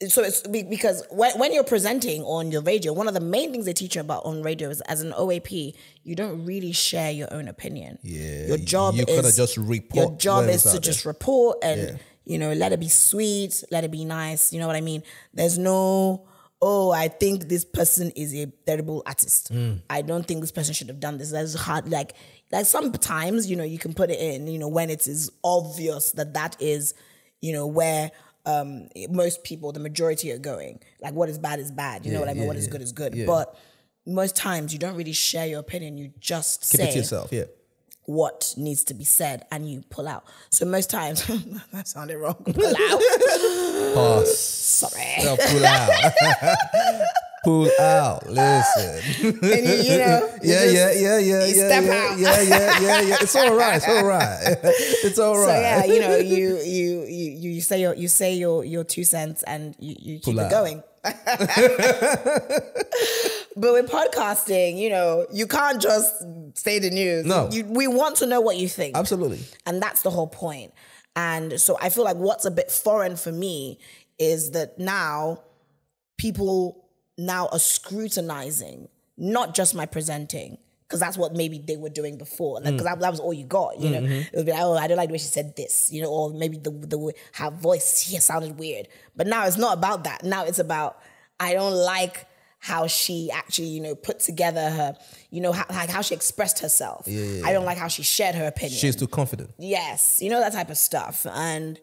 So it's because when you're presenting on your radio, one of the main things they teach you about on radio is as an OAP, you don't really share your own opinion. Yeah. Your job you kind of just report. Your job is to just report and, you know, let it be sweet, let it be nice. You know what I mean? There's no, oh, I think this person is a terrible artist. I don't think this person should have done this. That's hard. Like sometimes, you know, you can put it in, you know, when it is obvious that is, you know, where most people, the majority are going. Like what is bad is bad. You know what I mean? What is good is good. Yeah. But most times you don't really share your opinion. You just keep say it to yourself, what needs to be said and you pull out. So most times, that sounded wrong, pull out. Pause. Sorry. No, pull out. Pull out. Listen. And you know. You step out. Yeah. It's all right. It's all right. So yeah, you know, you say your 2 cents and you keep it going. But with podcasting, you know, you can't just say the news. No. We want to know what you think. Absolutely. And that's the whole point. And so I feel like what's a bit foreign for me is that now people now are scrutinizing not just my presenting, because that's what maybe they were doing before. Like, because that was all you got, you know. It would be like, oh, I don't like the way she said this, you know, or maybe her voice here sounded weird. But now it's not about that. Now it's about, I don't like how she actually, you know, put together her, you know, how she expressed herself. I don't like how she shared her opinion. She's too confident. Yes, you know, that type of stuff. And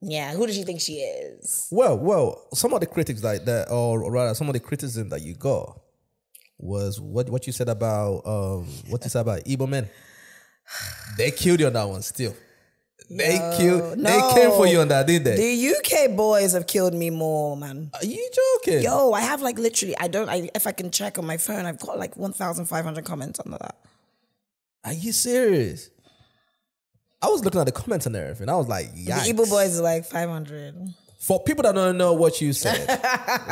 yeah, who does she think she is? Well, some of the critics like that, or rather, some of the criticism that you got was what you said about Igbo men. They killed you on that one still. They came for you on that, didn't they? The UK boys have killed me more, man. Are you joking? Yo, I have like literally, if I can check on my phone, I've got like 1,500 comments under that. Are you serious? I was looking at the comments and everything. I was like, yikes. The Igbo boys are like 500. For people that don't know what you said,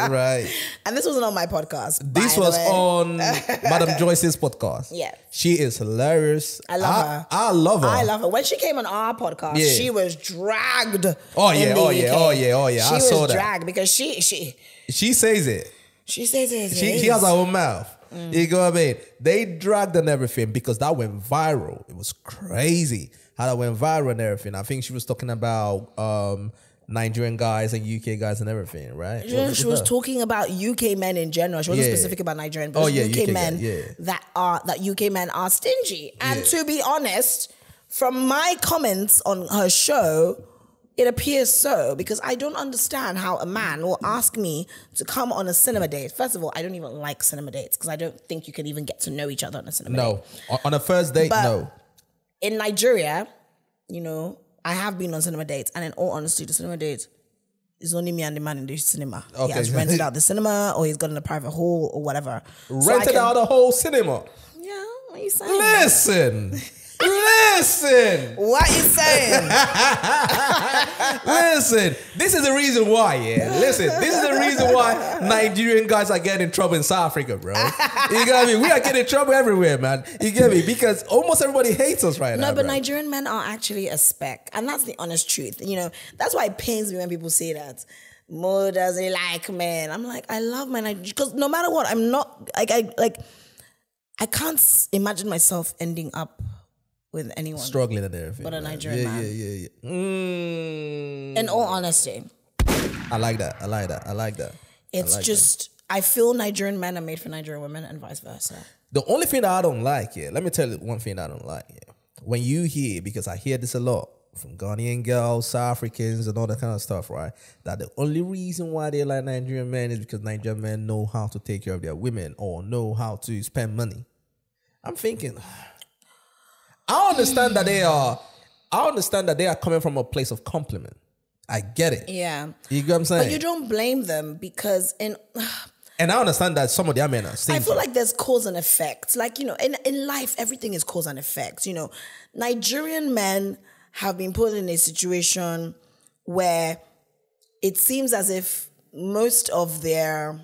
right? And this wasn't on my podcast. This was on Madam Joyce's podcast. Yeah. She is hilarious. I love her. I love her. I love her. When she came on our podcast, she was dragged. Oh yeah. She I saw was that. dragged because she says it. She says it. She has her own mouth. You know what I mean? They dragged and everything because that went viral. It was crazy how that went viral and everything. I think she was talking about Nigerian guys and UK guys and everything, right? She was talking about UK men in general. She wasn't specific about Nigerian, but UK men that UK men are stingy. And to be honest, from my comments on her show, it appears so, because I don't understand how a man will ask me to come on a cinema date. First of all, I don't even like cinema dates because I don't think you can even get to know each other on a cinema date. No, on a first date, no. In Nigeria, you know, I have been on cinema dates, and in all honesty, the cinema date is only me and the man in the cinema. Okay. He has rented out the cinema, or he's got in a private hall, or whatever. Rented out the whole cinema? Yeah, what are you saying? Listen. What are you saying? Listen, this is the reason why, this is the reason why Nigerian guys are getting in trouble in South Africa, bro. You get me? We are getting in trouble everywhere, man. You get me? Because almost everybody hates us right now. No, but bro. Nigerian men are actually a speck. And that's the honest truth. You know, that's why it pains me when people say that. Mo doesn't like men. I'm like, I love my Nigerian, because no matter what, I'm not, I can't imagine myself ending up with anyone struggling at everything, but a Nigerian man. Yeah. In all honesty, I like that. It's just I feel Nigerian men are made for Nigerian women and vice versa. The only thing that I don't like, let me tell you one thing I don't like. When you hear, because I hear this a lot from Ghanaian girls, South Africans, and all that kind of stuff, right? That the only reason why they like Nigerian men is because Nigerian men know how to take care of their women or know how to spend money. I'm thinking, I understand that they are coming from a place of compliment. I get it. Yeah. You get what I'm saying? But you don't blame them, because and I understand that some of their men are stingy. I feel like there's cause and effect. Like, you know, in life, everything is cause and effect. You know, Nigerian men have been put in a situation where it seems as if most of their,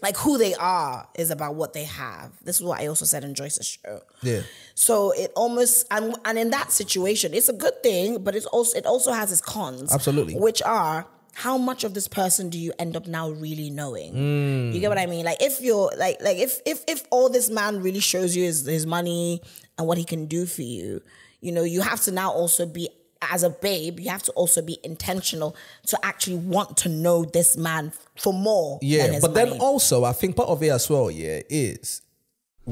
like, who they are is about what they have. This is what I also said in Joyce's show. Yeah. So it almost, and in that situation, it's a good thing, but it also has its cons. Absolutely. Which are, how much of this person do you end up now really knowing? You get what I mean? Like, if you're like if all this man really shows you is his money and what he can do for you, you know, you have to now also be, as a babe, you have to also be intentional to actually want to know this man for more. Yeah, than his but money. then also, I think part of it as well, is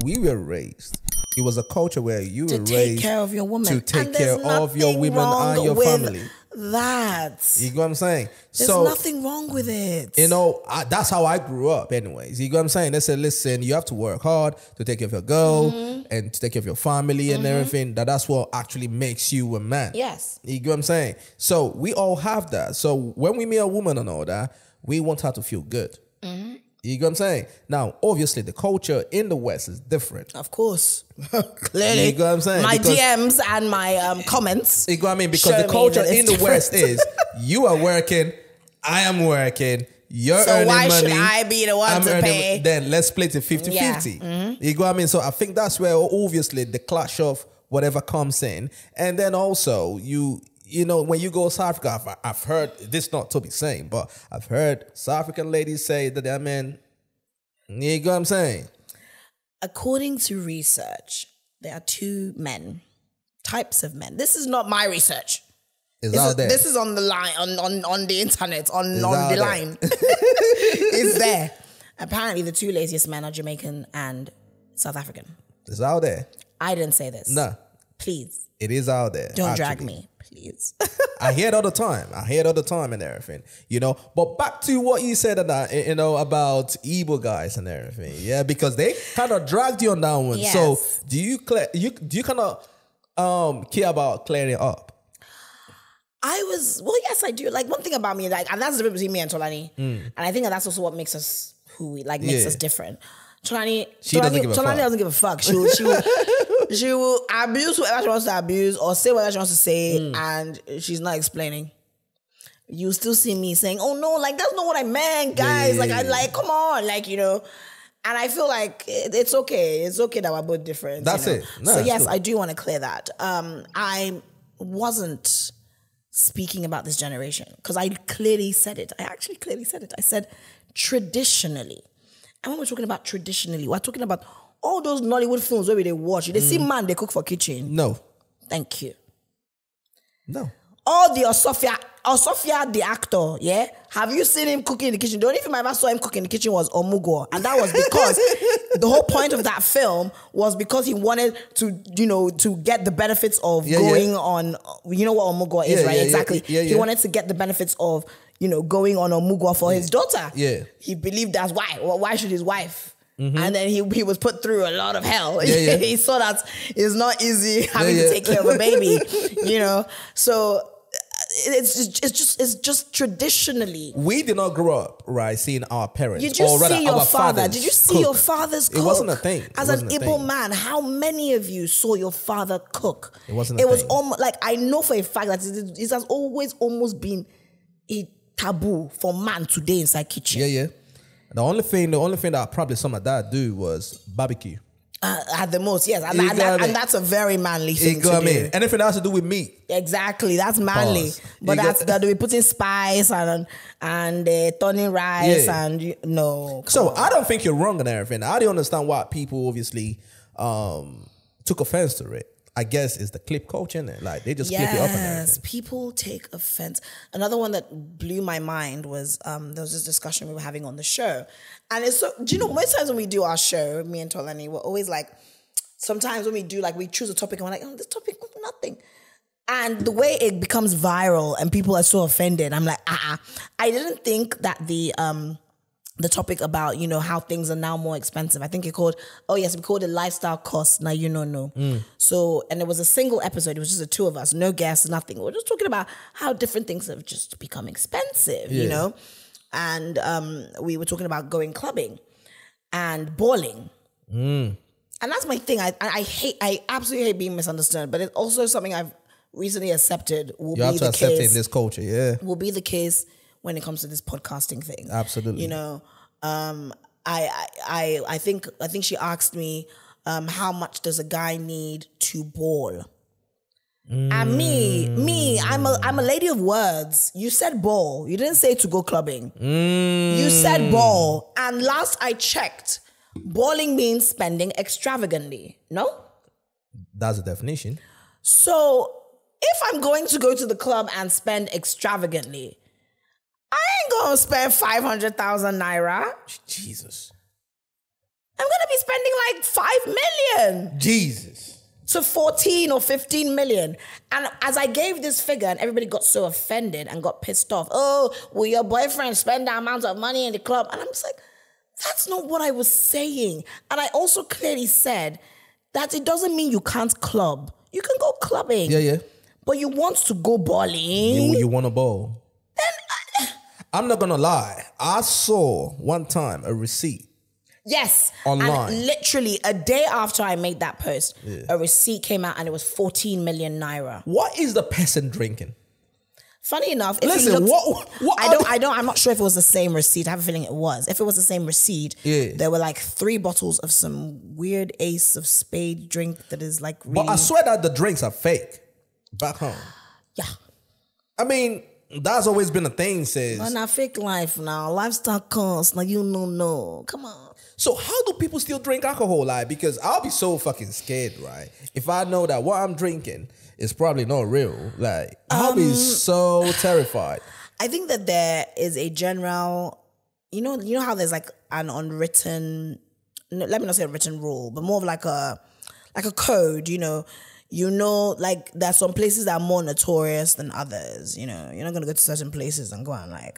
we were raised. It was a culture where you were raised to take care of your woman, to take care of your women and your family. That, you get what I'm saying? There's nothing wrong with it. You know, that's how I grew up anyways. You get what I'm saying? They said, listen, you have to work hard to take care of your girl and to take care of your family and everything. That's what actually makes you a man. Yes. You get what I'm saying? So we all have that. So when we meet a woman and all that, we want her to feel good. You get what I'm saying? Now, obviously, the culture in the West is different. Of course. Clearly. You get what I'm saying? My DMs and my comments. You get what I mean? Because the culture in the West is, you are working, I am working, you're earning money. So why should I be the one to pay? Then let's split it 50-50. You get what I mean? So I think that's where, obviously, the clash of whatever comes in. And then also, you know, when you go to South Africa, I've heard, this not to be saying, but I've heard South African ladies say that their men, you know what I'm saying? According to research, there are two types of men. This is not my research. This is on the line, on the internet, on the line. It's there. Apparently, the two laziest men are Jamaican and South African. It's out there. I didn't say this. No. Please. It is out there. Don't drag me, please. I hear it all the time. And everything, But back to what you said about Igbo guys and everything, yeah, because they kind of dragged you on that one. Yes. So do you kind of care about clearing it up? Yes, I do. Like, one thing about me, like, and that's the difference between me and Tolani, and I think that's also what makes us who we like, makes us different. Tolani doesn't give a fuck. She will abuse whoever she wants to abuse or say whatever she wants to say, and she's not explaining. You still see me saying, "Oh no, like that's not what I meant, guys." Come on, And I feel like it's okay. It's okay that we're both different. That's it. No, so yes, cool. I do want to clear that. I wasn't speaking about this generation because I clearly said it. I actually clearly said it. I said traditionally. And when we're talking about traditionally, we're talking about all those Nollywood films where they watch. They see man, they cook for kitchen. No. Thank you. No. All the Osofia the actor, yeah? Have you seen him cooking in the kitchen? The only film I ever saw him cooking in the kitchen was Omugo. And that was because the whole point of that film was because he wanted to, to get the benefits of going on, you know what Omugo is, right? Exactly. He wanted to get the benefits of, going on Omugo for his daughter. Yeah. He believed that's why. Well, why should his wife? Mm-hmm. And then he was put through a lot of hell. He saw that it's not easy having to take care of a baby, So it's just traditionally. We did not grow up, right, seeing our parents. Did you see your father? Did you see your father's cook? It wasn't a thing. As an Igbo man, how many of you saw your father cook? It wasn't a thing. It was almost like, I know for a fact that it has always almost been a taboo for man today inside kitchen. Yeah. The only thing that probably some of that do was barbecue. At the most, yes. And that's a very manly thing to do. Anything that has to do with meat. Exactly, that's manly. Pause. But that we put in spice and turning rice and no. So I don't think you're wrong on everything. I don't understand why people obviously took offense to it. I guess it's the clip culture, innit? Like they just clip it up and everything. Yes, people take offense. Another one that blew my mind was there was this discussion we were having on the show. And it's so, do you know, most times when we do our show, me and Tolani, we're always like, sometimes when we do, like, we choose a topic and we're like, oh, this topic, nothing. And the way it becomes viral and people are so offended, I'm like, I didn't think that the topic about, how things are now more expensive. I think we called it lifestyle costs. Now you know. So, and it was a single episode. It was just the two of us, no guests, nothing. We're just talking about how different things have just become expensive, And we were talking about going clubbing and balling. And that's my thing. I absolutely hate being misunderstood, but it's also something I've recently accepted will be the case. You have to accept it in this culture, yeah. Will be the case when it comes to this podcasting thing. Absolutely. I think she asked me, how much does a guy need to ball? And me, I'm a lady of words. You said ball. You didn't say to go clubbing. You said ball. And last I checked, balling means spending extravagantly. No? That's the definition. So if I'm going to go to the club and spend extravagantly, I ain't gonna spend 500,000 naira. Jesus. I'm gonna be spending like 5 million. Jesus. To 14 or 15 million. And as I gave this figure and everybody got so offended and got pissed off. Oh, will your boyfriend spend that amount of money in the club? And I'm just like, that's not what I was saying. And I also clearly said that it doesn't mean you can't club. You can go clubbing. Yeah. But you want to go balling. You want to ball. Then I'm not gonna lie. I saw one time a receipt. Yes. Online. And literally a day after I made that post, a receipt came out and it was 14 million naira. What is the person drinking? Funny enough, I'm not sure if it was the same receipt. I have a feeling it was. If it was the same receipt, there were like 3 bottles of some weird ace of spade drink that is like really... But I swear that the drinks are fake back home. Yeah. I mean, That's always been a thing, sis. But now fake life now. Lifestyle costs. Now you know. Come on. So how do people still drink alcohol? Like, because I'll be so fucking scared, right? If I know that what I'm drinking is probably not real, like, I'll be so terrified. I think that there is a general, you know how there's like an unwritten, let me not say a written rule, but more of like a code, like there's some places that are more notorious than others. You're not gonna go to certain places and go and like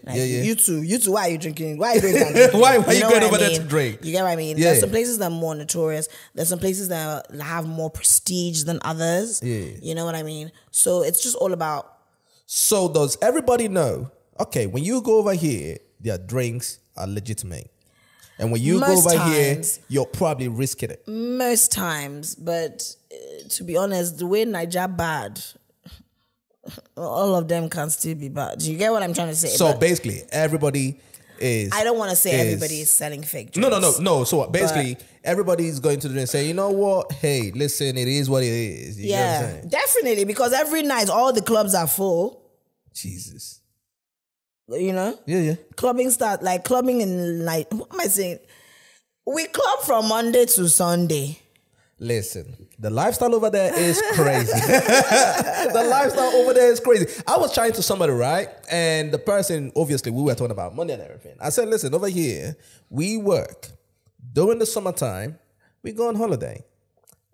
You too. Why are you drinking? Why are you drinking? why are you going over there to drink? You get what I mean? Yeah. There's some places that are more notorious. There's some places that have more prestige than others. Yeah. You know what I mean? So it's just all about. So does everybody know? Okay, when you go over here, their drinks are legitimate. And when you go over here, you're probably risking it. Most times, but to be honest, the way Niger bad, all of them can still be bad. You get what I'm trying to say? So basically, everybody is... I don't want to say everybody is selling fake drinks. No. So basically, everybody's going to the drink and say, you know what? Hey, listen, it is what it is. You get what I'm saying? Definitely, because every night all the clubs are full. Jesus. Yeah. Clubbing in night. What am I saying? We club from Monday to Sunday. Listen, the lifestyle over there is crazy. The lifestyle over there is crazy. I was chatting to somebody, right? And the person, obviously, we were talking about money and everything. I said, listen, over here, we work. During the summertime, we go on holiday.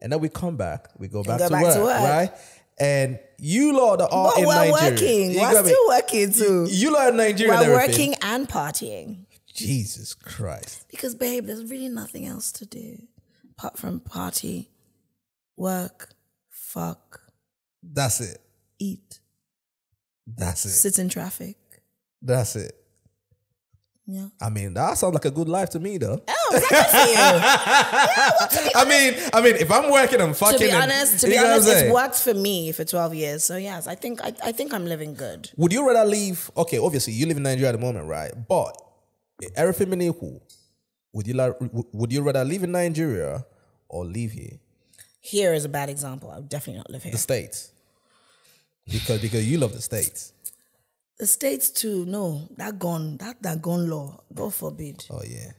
And then we come back. We go back to work, right? And you lot are in Nigeria. Working. We're still working too. You lot in Nigeria. We're working and partying. Jesus Christ. Because, babe, there's really nothing else to do apart from party, work, fuck. That's it. Eat. That's it. Sit in traffic. That's it. Yeah. I mean, that sounds like a good life to me, though. Oh, is that good for you? I mean, if I'm working and fucking, to be honest, it's worked for me for 12 years. So yes, I think I'm living good. Would you rather leave? Okay, obviously you live in Nigeria at the moment, right? But everything being equal, would you rather live in Nigeria or live here? Here is a bad example. I would definitely not live here. The States, because you love the States. The States too, no. That gun law, God forbid. Oh, yeah.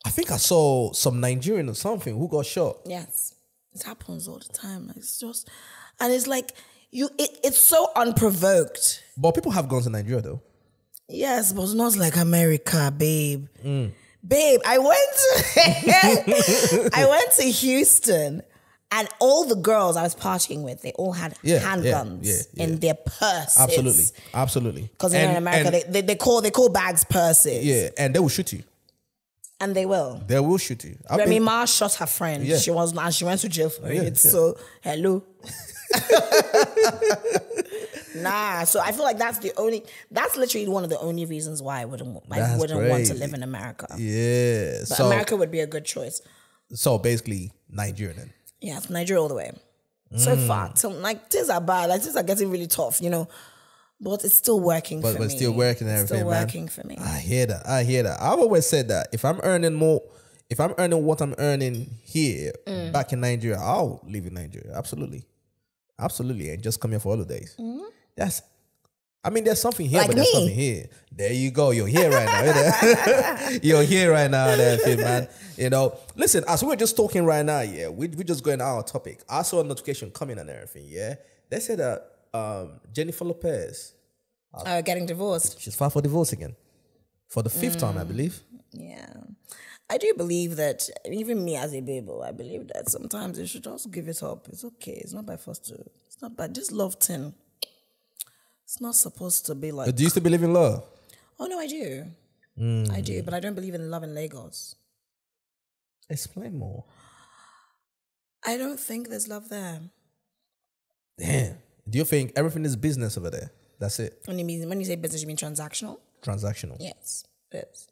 I think I saw some Nigerian or something who got shot. Yes. It happens all the time. It's just, and it's like, it's so unprovoked. But people have guns in Nigeria though. Yes, but not like America, babe. Babe, I went to Houston. And all the girls I was partying with, they all had handguns in their purses. Absolutely. Because in America, they call bags purses. Yeah, and they will shoot you. And they will. They will shoot you. Remy Ma shot her friend. Yeah. She went to jail for it. So, hello. Nah, so I feel like that's literally one of the only reasons why I wouldn't want to live in America. Yeah. But America would be a good choice. So basically, Nigeria then. Yeah, it's Nigeria all the way. So far. So, like, things are bad. Like, things are getting really tough, But it's still working for me. But it's still working and everything, still working for me. I hear that. I've always said that if I'm earning what I'm earning here, back in Nigeria, I'll live in Nigeria. Absolutely. And just come here for holidays. There's something here, like but there's something here. There you go. You're here right now. You're here right now, man. Listen, as we're just talking right now, we're just going out of topic. I saw a notification coming and everything, They said that Jennifer Lopez getting divorced. She's filed for divorce again. For the 5th time, I believe. Yeah. I do believe that, even me as a baby, I believe that sometimes you should just give it up. It's okay. It's not by force to. It's not bad. This love thing. It's not supposed to be like... Do you still believe in love? Oh, no, I do. I do, but I don't believe in love in Lagos. Explain more. I don't think there's love there. Damn. Do you think everything is business over there? That's it? When you say business, you mean transactional? Transactional. Yes, it is.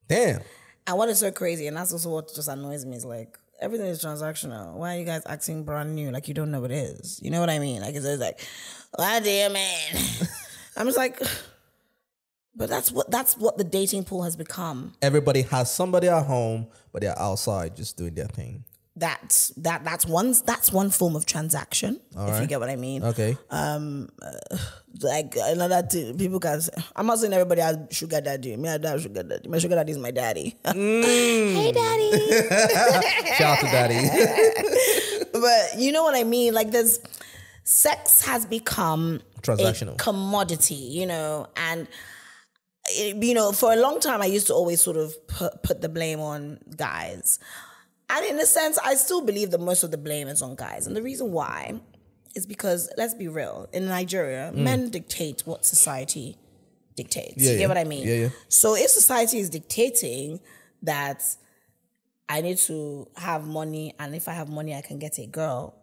Damn. And what is so crazy, and that's also what just annoys me, is like, everything is transactional. Why are you guys acting brand new like you don't know what it is? You know what I mean? Like, it's like, why dear man? I'm just like, but that's what the dating pool has become. Everybody has somebody at home, but they're outside just doing their thing. that's one form of transaction. If you get what I mean. Okay. Like another thing, people can say, I'm not saying everybody has sugar daddy. Me, I don't have sugar daddy. My sugar daddy is my daddy. Hey, daddy. Shout out to daddy. But you know what I mean? Like sex has become transactional, a commodity, you know, and you know, for a long time I used to always sort of put the blame on guys. And in a sense, I still believe that most of the blame is on guys. And the reason why is because, let's be real, in Nigeria, men dictate what society dictates. You get what I mean? Yeah. So if society is dictating that I need to have money, and if I have money, I can get a girl,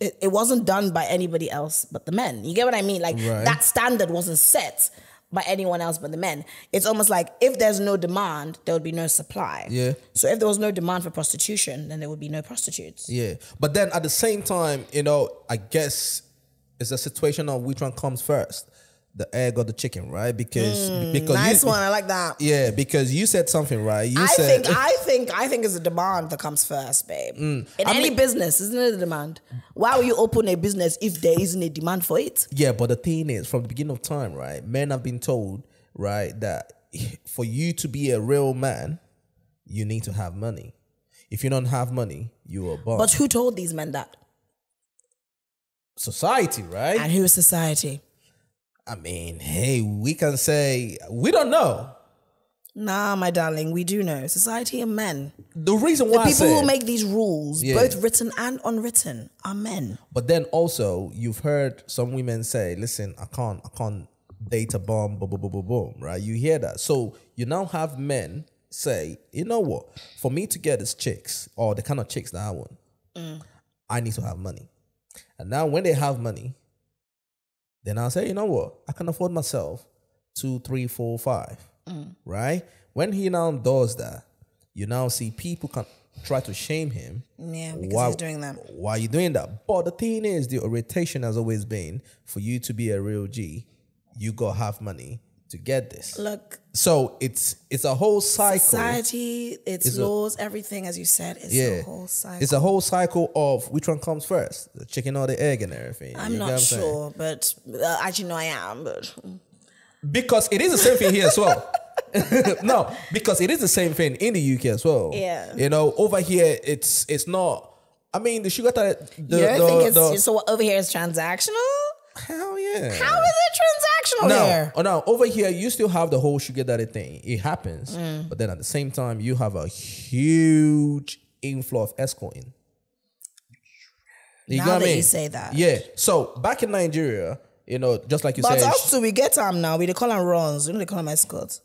it wasn't done by anybody else but the men. You get what I mean? Like, that standard wasn't set by anyone else but the men. It's almost like if there's no demand, there would be no supply. Yeah. So if there was no demand for prostitution, then there would be no prostitutes. Yeah. But then at the same time, you know, I guess it's a situation of which one comes first, the egg or the chicken, right? Because nice one, I like that. Yeah, because you said something, right? I think it's the demand that comes first, babe. In any business, isn't it the demand? Why will you open a business if there isn't a demand for it? Yeah, but the thing is, from the beginning of time, right, men have been told, right, that for you to be a real man, you need to have money. If you don't have money, you are bum. But who told these men that? Society, right? And who is society? I mean, hey, we can say, we don't know. Nah, my darling, we do know. Society and men. The reason why the people who make these rules, both written and unwritten, are men. But then also, you've heard some women say, listen, I can't date a bum, boom, boom, boom, boom, boom, right? You hear that. So you now have men say, you know what? For me to get these chicks, or the kind of chicks that I want, I need to have money. And now when they have money, then I'll say, you know what? I can afford myself 2, 3, 4, 5. Right? When he now does that, you now see people can try to shame him. Yeah, because he's doing that. Why are you doing that? But the thing is, the orientation has always been, for you to be a real G, you gotta have money to get this. Look. So it's a whole cycle. Society, its laws, everything, as you said, is a whole cycle. It's a whole cycle of which one comes first, the chicken or the egg and everything. I'm not sure, but actually, no, I am. But because it is the same thing here as well. No, because it is the same thing in the UK as well. Yeah. You know, over here, it's not. I mean, the sugar that so over here is transactional. Hell yeah. How is it transactional here? No, over here, you still have the whole sugar daddy thing. It happens. But then at the same time, you have a huge inflow of escorting. Now that you say that. Yeah. So back in Nigeria, you know, just like you said. But us too, we get them now. We they call them runs. We don't call them escorts.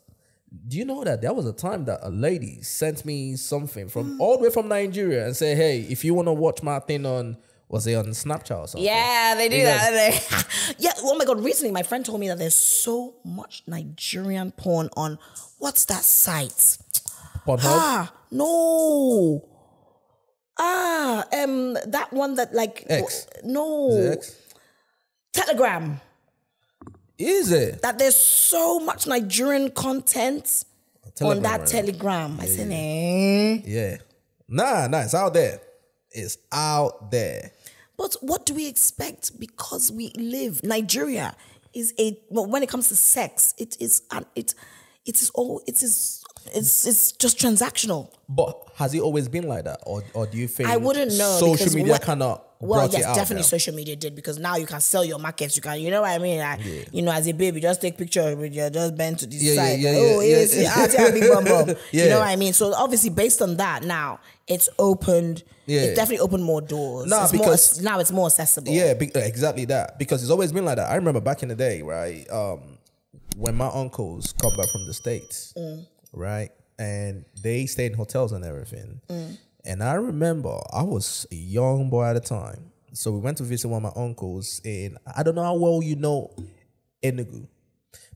Do you know that there was a time that a lady sent me something from all the way from Nigeria and said, hey, if you want to watch my thing on... Was it on Snapchat or something? Yeah, they do that. Yeah, oh my God, recently my friend told me that there's so much Nigerian porn on, what's that site? Pornhub? No. That one that like... X? No. Is it X? Telegram. Is it? That there's so much Nigerian content on that Telegram. I said, Yeah. Nah, it's out there. It's out there. But what do we expect? Because we live, Nigeria is when it comes to sex, it's just transactional. But has it always been like that, or do you think I wouldn't know? Social media kind of brought it out? Definitely now. Social media did, because now you can sell your markets. You can, you know what I mean? Like, you know, as a baby, just take picture with you, just bend to this side. See, big bum bum. You know what I mean? So obviously, based on that, now it's opened. Yeah. It's definitely opened more doors. Nah, because now it's more accessible. Yeah, exactly that. Because it's always been like that. I remember back in the day, right? When my uncles come back from the States, right? And they stayed in hotels and everything. And I remember I was a young boy at the time. So we went to visit one of my uncles in, I don't know how well you know Enugu.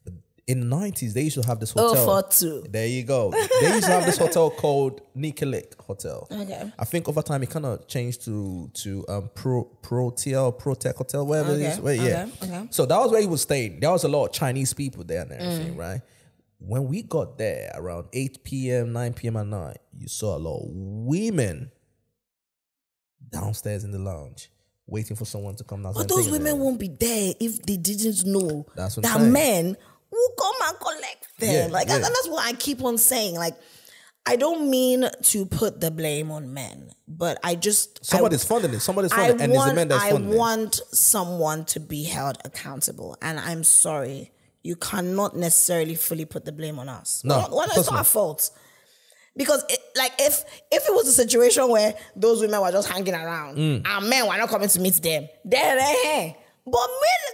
But in the 90s, they used to have this hotel. 042. There you go. They used to have this hotel called Nikelek Hotel. Okay. I think over time it kind of changed to Protec Hotel, whatever it is. Well, yeah. Okay. So that was where he was staying. There was a lot of Chinese people there and everything, right? When we got there around 8 p.m., 9 p.m. at night, you saw a lot of women downstairs in the lounge, waiting for someone to come down. But those women won't be there if they didn't know that men will come and collect them. And that's what I keep on saying. Like, I don't mean to put the blame on men, but somebody's funding it. Somebody's funding it, and it's the men that's funding it. I want someone to be held accountable, and I'm sorry, you cannot necessarily fully put the blame on us. No, it's not our fault. Because if it was a situation where those women were just hanging around and men were not coming to meet them, then but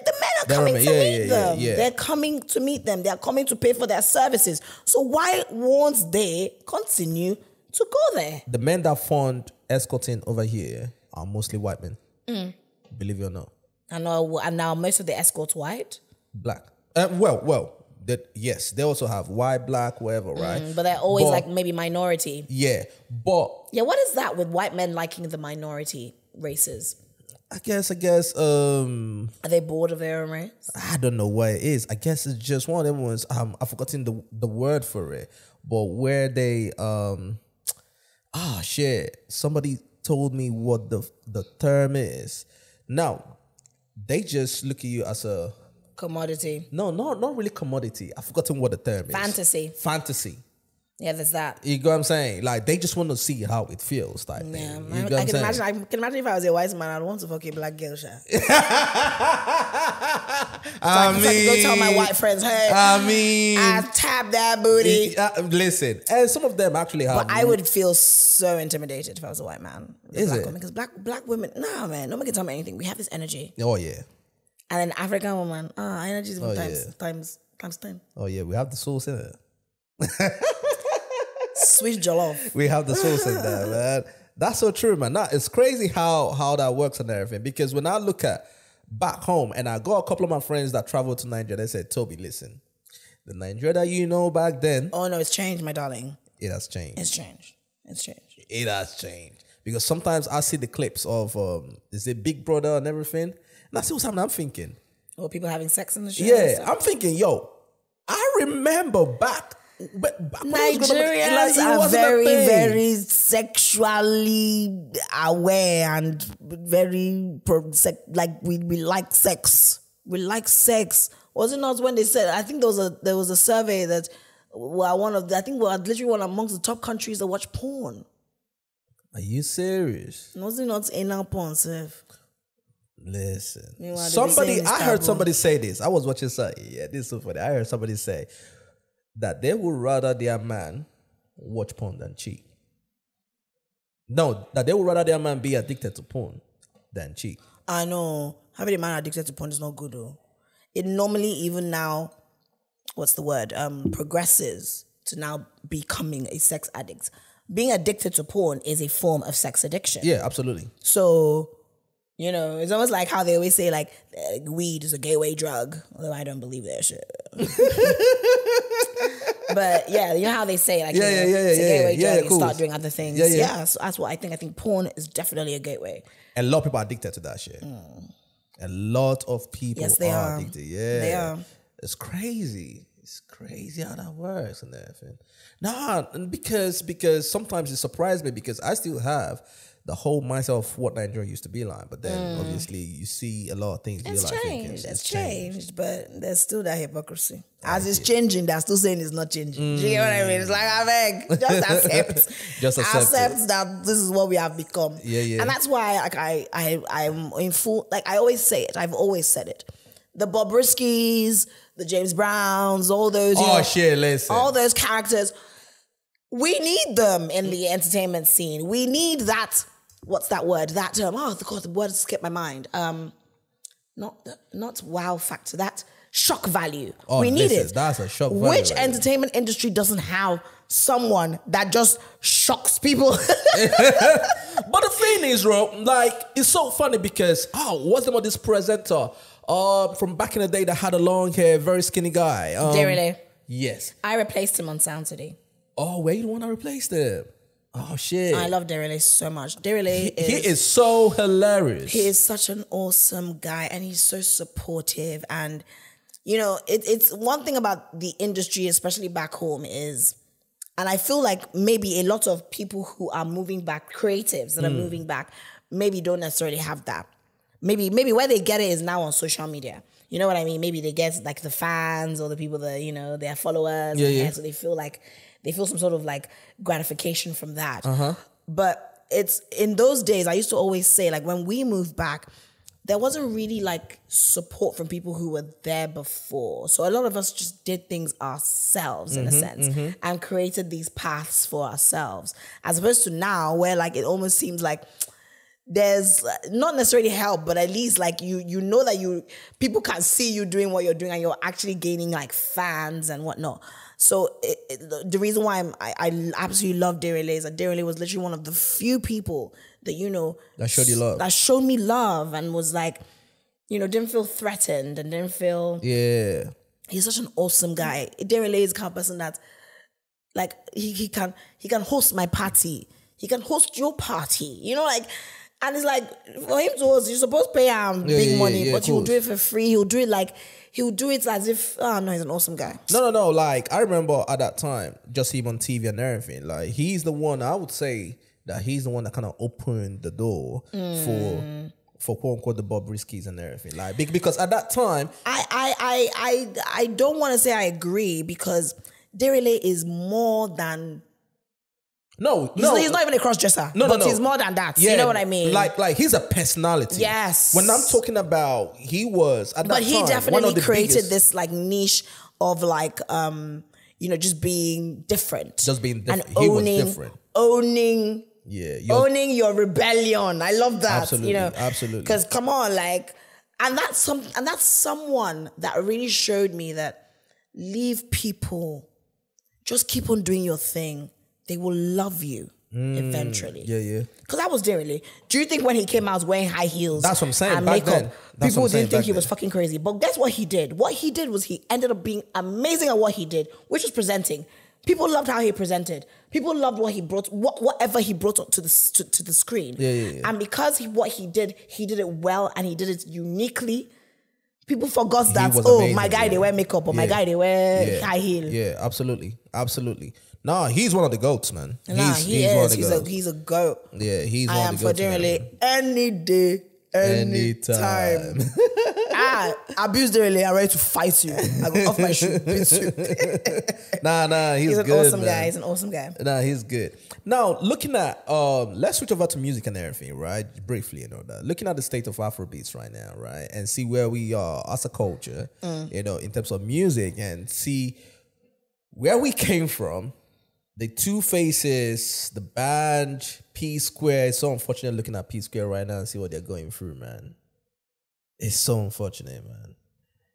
the men are coming to meet them. They're coming to meet them. They're coming to pay for their services. So why won't they continue to go there? The men that fund escorting over here are mostly white men. Believe it or not. And now most of the escorts white? Black. Yes, they also have white, black, whatever, right? But they're always maybe minority. Yeah, but... Yeah, what is that with white men liking the minority races? I guess. Are they bored of their own race? I don't know what it is. I guess it's just one of them ones. I've forgotten the word for it. But where they... Somebody told me what the term is. Now, they just look at you as a... commodity. No, not really commodity. I've forgotten what the term is. Fantasy. Yeah, there's that. You know what I'm saying? Like, they just want to see how it feels. Like, yeah, I can imagine if I was a wise man, I'd want to fuck a black girl. I can go tell my white friends, hey, I tapped that booty. Listen, and some of them actually have. But I would feel so intimidated if I was a white man. Is it? Because black women, nah, man, nobody can tell me anything. We have this energy. Oh, yeah. And an African woman, energy is times 10. Oh, yeah, we have the sauce in it. Sweet jollof. We have the sauce in there, man. That's so true, man. It's crazy how that works and everything. Because when I look at back home, and I got a couple of my friends that traveled to Nigeria, they said, Toby, listen, the Nigeria that you know back then. Oh, no, it's changed, my darling. It has changed. It's changed. It has changed. Because sometimes I see the clips of, is it Big Brother and everything? And I see what's happening. I'm thinking. Oh, people having sex in the show? Yeah, I'm thinking, yo, I remember back Nigerians are very, very sexually aware and very we like sex. We like sex. Was it not when they said? I think there was a survey that we're literally one amongst the top countries that watch porn. Are you serious? Was it not anal porn, Seth? Listen, I heard somebody say this. I was watching something. Yeah, this is so funny. I heard somebody say that they would rather their man watch porn than cheat. No, that they would rather their man be addicted to porn than cheat. I know. Having a man addicted to porn is not good, though. It normally, even now, progresses to now becoming a sex addict. Being addicted to porn is a form of sex addiction. Yeah, absolutely. So, it's almost like how they always say, like, weed is a gateway drug. Although I don't believe that shit. But yeah, you know how they say, like, it's a gateway drug, you start doing other things. Yeah, so that's what I think. I think porn is definitely a gateway. A lot of people are addicted to that shit. A lot of people are addicted. Yeah. They are. It's crazy. It's crazy how that works and everything. Nah, because sometimes it surprised me because I still have the whole mindset of what Nigeria used to be like. But then obviously you see a lot of things. It's changed, but there's still that hypocrisy. As it's changing, they're still saying it's not changing. Do you know what I mean? It's like, I beg, just accept that this is what we have become. Yeah. And that's why I'm in full, like I always say it. I've always said it. The Bobriskis, the James Browns, all those. Listen. All those characters. We need them in the entertainment scene. We need that. What's that word? That term. Oh, God, the word skipped my mind. Not wow factor. That shock value. We need it. That's a shock value. Which entertainment industry doesn't have someone that just shocks people? But the thing is, bro, like, it's so funny because, what's the name of this presenter from back in the day that had a long hair, very skinny guy? Denrele. Yes. I replaced him on Sound today. Oh, wait, you want to replace them? Oh, shit. I love Denrele so much. Denrele he is so hilarious. He is such an awesome guy and he's so supportive. And, it's one thing about the industry, especially back home, is, and I feel like maybe a lot of people who are moving back, creatives that are moving back, maybe don't necessarily have that. Maybe where they get it is now on social media. You know what I mean? Maybe they get like the fans or the people that, you know, their followers. So they feel some sort of like gratification from that. But it's in those days, I used to always say, like, when we moved back, there wasn't really like support from people who were there before. So a lot of us just did things ourselves in a sense and created these paths for ourselves. As opposed to now where like it almost seems like there's not necessarily help, but at least like you know that people can see you doing what you're doing and you're actually gaining like fans and whatnot. So the reason why I absolutely love Denrele is that Denrele was literally one of the few people that, you know, that showed you love. That showed me love and was like, you know, didn't feel threatened and didn't feel. Yeah. He's such an awesome guy. Denrele is the kind of person that, like, he can host my party. He can host your party. You know, like, and it's like, for him to host, you're supposed to pay him big money, but he'll do it for free. He'll do it as if, oh no, he's an awesome guy. No. Like, I remember at that time, just him on TV and everything. Like, he's the one, I would say that he's the one that kind of opened the door for quote unquote the Bobrisky's and everything. Like, because at that time, I don't want to say I agree because Denrele is more than. No, he's not even a cross-dresser. But he's more than that. Yeah, you know what I mean? Like he's a personality. Yes. When I'm talking about, he was at that time. But he definitely created this like niche of like you know, just being different. Just being different. And owning owning your rebellion. I love that. Absolutely. You know, absolutely. Because come on, like, and that's someone that really showed me that leave people, just keep on doing your thing. They will love you eventually. Yeah. Because that was Denrele. Do you think when he came out wearing high heels? That's what I'm saying. And back makeup, then, people didn't think he was fucking crazy. But guess what he did? What he did was he ended up being amazing at what he did, which was presenting. People loved how he presented. People loved what he brought, whatever he brought to the screen. Yeah. And because what he did it well and he did it uniquely. People forgot that, amazing, my guy, they wear makeup, or my guy, they wear high heel. Yeah, absolutely. Nah, he's one of the GOATs, man. He's one of the GOATs. He's a GOAT. Yeah, he's one of the GOATs. I am for Denrele any day, anytime. Abuse Denrele, I'm ready to fight you. I go off my shoe, beat you. Nah, he's an good, awesome man. guy. He's an awesome guy. Nah, he's good. Now, looking at, let's switch over to music and everything, right? Briefly, you know, that. Looking at the state of Afrobeats right now, right? And see where we are as a culture, you know, in terms of music, and see where we came from. The Two Faces, the band, P Square. It's so unfortunate looking at P Square right now and see what they're going through, man. It's so unfortunate, man.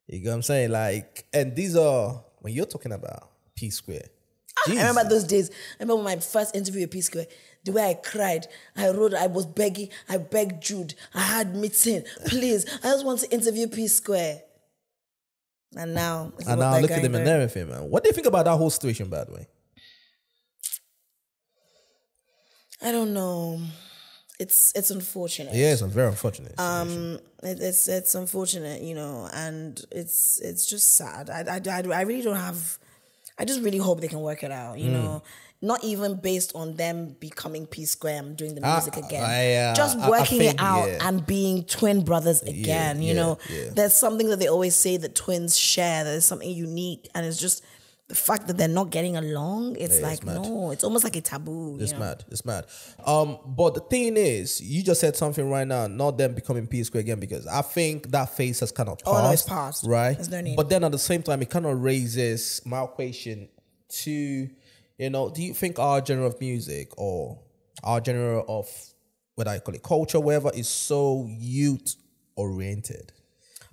You know what I'm saying? Like, and these are, when you're talking about P Square. I remember those days. I remember my first interview with P Square. The way I cried, I was begging, I begged Jude. I had meeting. Please, I just want to interview P Square. And now look at them and everything, man. What do you think about that whole situation, by the way? I don't know. It's unfortunate. Yeah, it's very unfortunate. It's unfortunate, you know, and it's just sad. I really don't have. I just really hope they can work it out, you know. Not even based on them becoming P Square and doing the music again. Just working it out and being twin brothers again, you know. Yeah. There's something that they always say that twins share. There's something unique, and it's just the fact that they're not getting along. It's like, no, it's almost like a taboo. It's mad. But the thing is, you just said something right now, not them becoming P Square again, because I think that phase has kind of passed. Oh, no, it's passed. Right? There's no need. But then at the same time, it kind of raises my question to, you know, do you think our genre of music or our genre of, what I call it, culture, whatever, is so youth-oriented?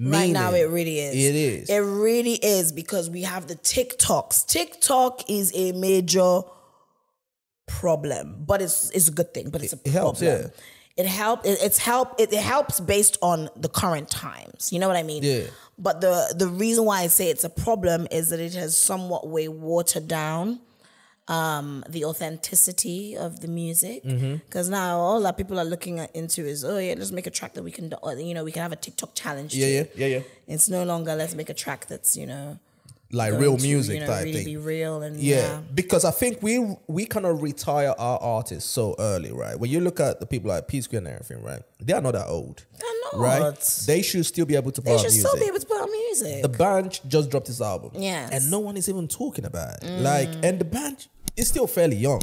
Right now, it really is. It is. It really is, because we have the TikToks. TikTok is a major problem, but it's a good thing. But it's a problem. Helps, yeah. It helps based on the current times. You know what I mean? Yeah. But the reason why I say it's a problem is that it has somewhat way watered down the authenticity of the music, because now all that people are looking into is, let's make a track that we can, you know, we can have a TikTok challenge. Yeah. It's no longer let's make a track that's, you know, like real music type really thing. Be real and Because I think we kind of retire our artists so early, right? When you look at the people like P Square and everything, right? They are not that old. They're not. Right? They should still be able to put out music. They should still be able to put out music. The band just dropped his album. Yes. And no one is even talking about it. Like, and the band is still fairly young.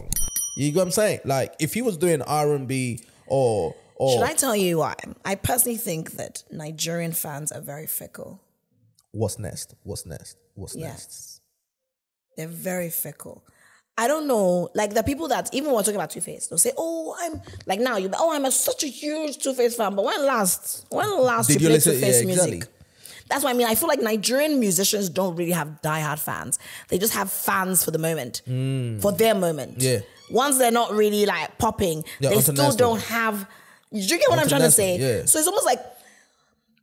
You get what I'm saying? Like, if he was doing R&B or should I tell you why? I personally think that Nigerian fans are very fickle. What's next? Yes. They're very fickle. I don't know, like the people that even when we're talking about Two-Face, they'll say, "Oh, I'm like now you. Oh, I'm such a huge Two-Face fan." But when last did you play Two-Face music? That's what I mean. I feel like Nigerian musicians don't really have diehard fans. They just have fans for the moment, for their moment. Yeah. Once they're not really like popping, they still don't have. Do you get what I'm trying to say? Yeah. So it's almost like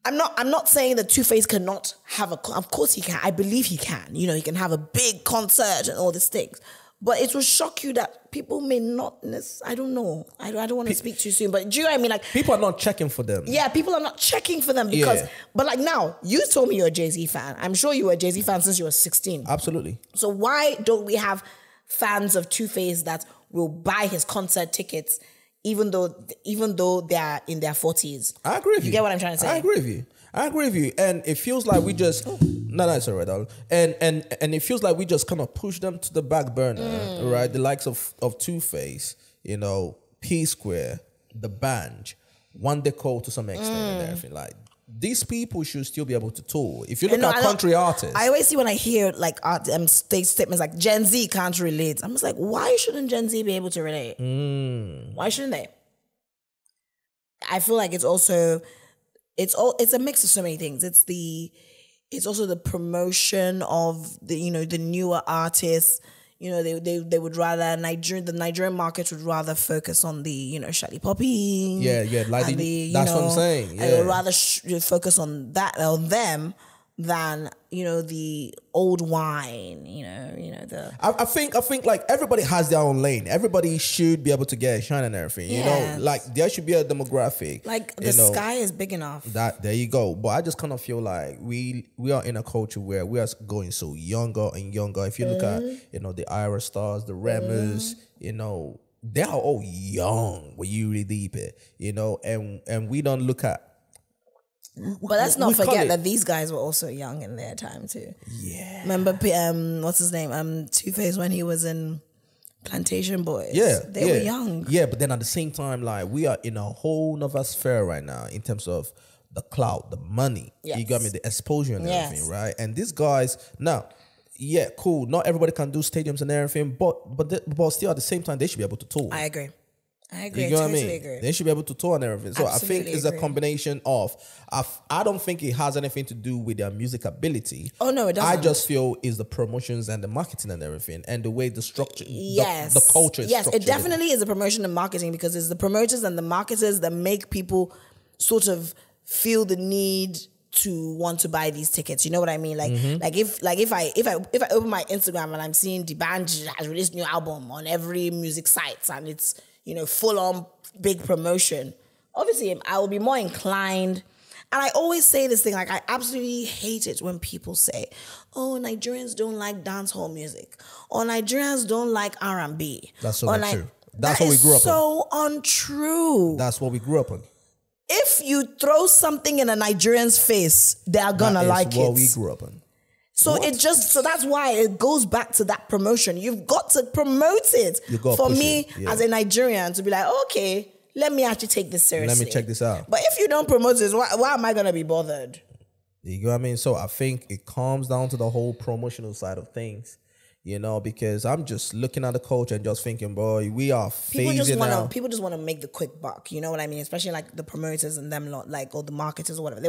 I'm not saying that Two-Face cannot have a. Of course he can. I believe he can. You know, he can have a big concert and all these things. But it will shock you that people may not. I don't know. I don't want to speak too soon. But do you know what I mean? Like people are not checking for them. Yeah, people are not checking for them because. Yeah. But like now, you told me you're a Jay-Z fan. I'm sure you were a Jay-Z fan since you were 16. Absolutely. So why don't we have fans of Two-Face that will buy his concert tickets, even though they are in their 40s? I agree with you. You get what I'm trying to say? I agree with you. And it feels like we just no, it's all right, darling. And it feels like we just kind of push them to the back burner, right? The likes of Two-Face, you know, P Square, the band, One Deco to some extent and everything. Like these people should still be able to tour. If you look at country artists, I always see when I hear like statements like Gen Z can't relate. I'm just like, why shouldn't Gen Z be able to relate? Why shouldn't they? I feel like it's a mix of so many things. It's also the promotion of the newer artists. You know, they would rather the Nigerian market would rather focus on the Shally Popping. Yeah, like that's what I'm saying. Yeah. I would rather focus on them than the old wine. I think like everybody has their own lane. Everybody should be able to get a shine and everything. You know, like there should be a demographic. Like the sky is big enough. There you go. But I just kind of feel like we are in a culture where we are going so younger and younger. If you look at the Ira Stars, the Remmers, they are all young when you really deep it. And we don't look at. But let's not forget that these guys were also young in their time too. Yeah. Remember, what's his name? Two-Face when he was in Plantation Boys. Yeah. They were young. Yeah, but then at the same time, like we are in a whole nother sphere right now in terms of the clout, the money. Yes. You got me, the exposure and everything, right? And these guys now. Yeah, cool. Not everybody can do stadiums and everything, but still at the same time they should be able to tour. I agree. You know what I mean? They should be able to tour and everything. So absolutely I think it's a combination of. I don't think it has anything to do with their music ability. Oh no, it doesn't. I just feel it's the promotions and the marketing and everything, and the way the structure, the culture is structured. Yes, it definitely is a promotion and marketing because it's the promoters and the marketers that make people sort of feel the need to want to buy these tickets. You know what I mean? Like, if I open my Instagram and I'm seeing the band has released new album on every music site and it's full on big promotion, obviously I will be more inclined. And I always say this thing, like I absolutely hate it when people say, "Oh, Nigerians don't like dancehall music," or "Nigerians don't like R&B." That's so true. That's what we grew up on. So untrue. That's what we grew up on. If you throw something in a Nigerian's face, they are gonna like it. That's what we grew up on. So so that's why it goes back to that promotion. You've got to promote it. For me, as a Nigerian, to be like, okay, let me actually take this seriously. Let me check this out. But if you don't promote this, why am I going to be bothered? You know what I mean? So I think it comes down to the whole promotional side of things. Because I'm just looking at the culture and just thinking, boy, we are phasing out. People just want to make the quick buck. You know what I mean? Especially like the promoters and them, or the marketers or whatever.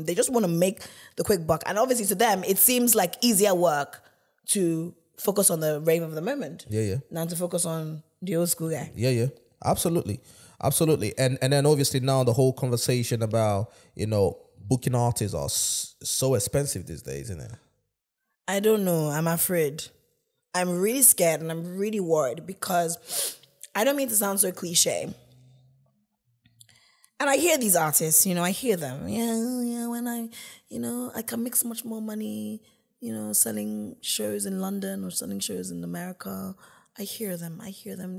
They just want to make the quick buck. And obviously to them, it seems like easier work to focus on the rave of the moment. Yeah. Than to focus on the old school guy. Yeah. Absolutely. And then obviously now the whole conversation about, booking artists are so expensive these days, isn't it? I don't know. I'm afraid. I'm really scared and I'm really worried because I don't mean to sound so cliche. And I hear these artists, I hear them. Yeah, when I can make so much more money, selling shows in London or selling shows in America. I hear them.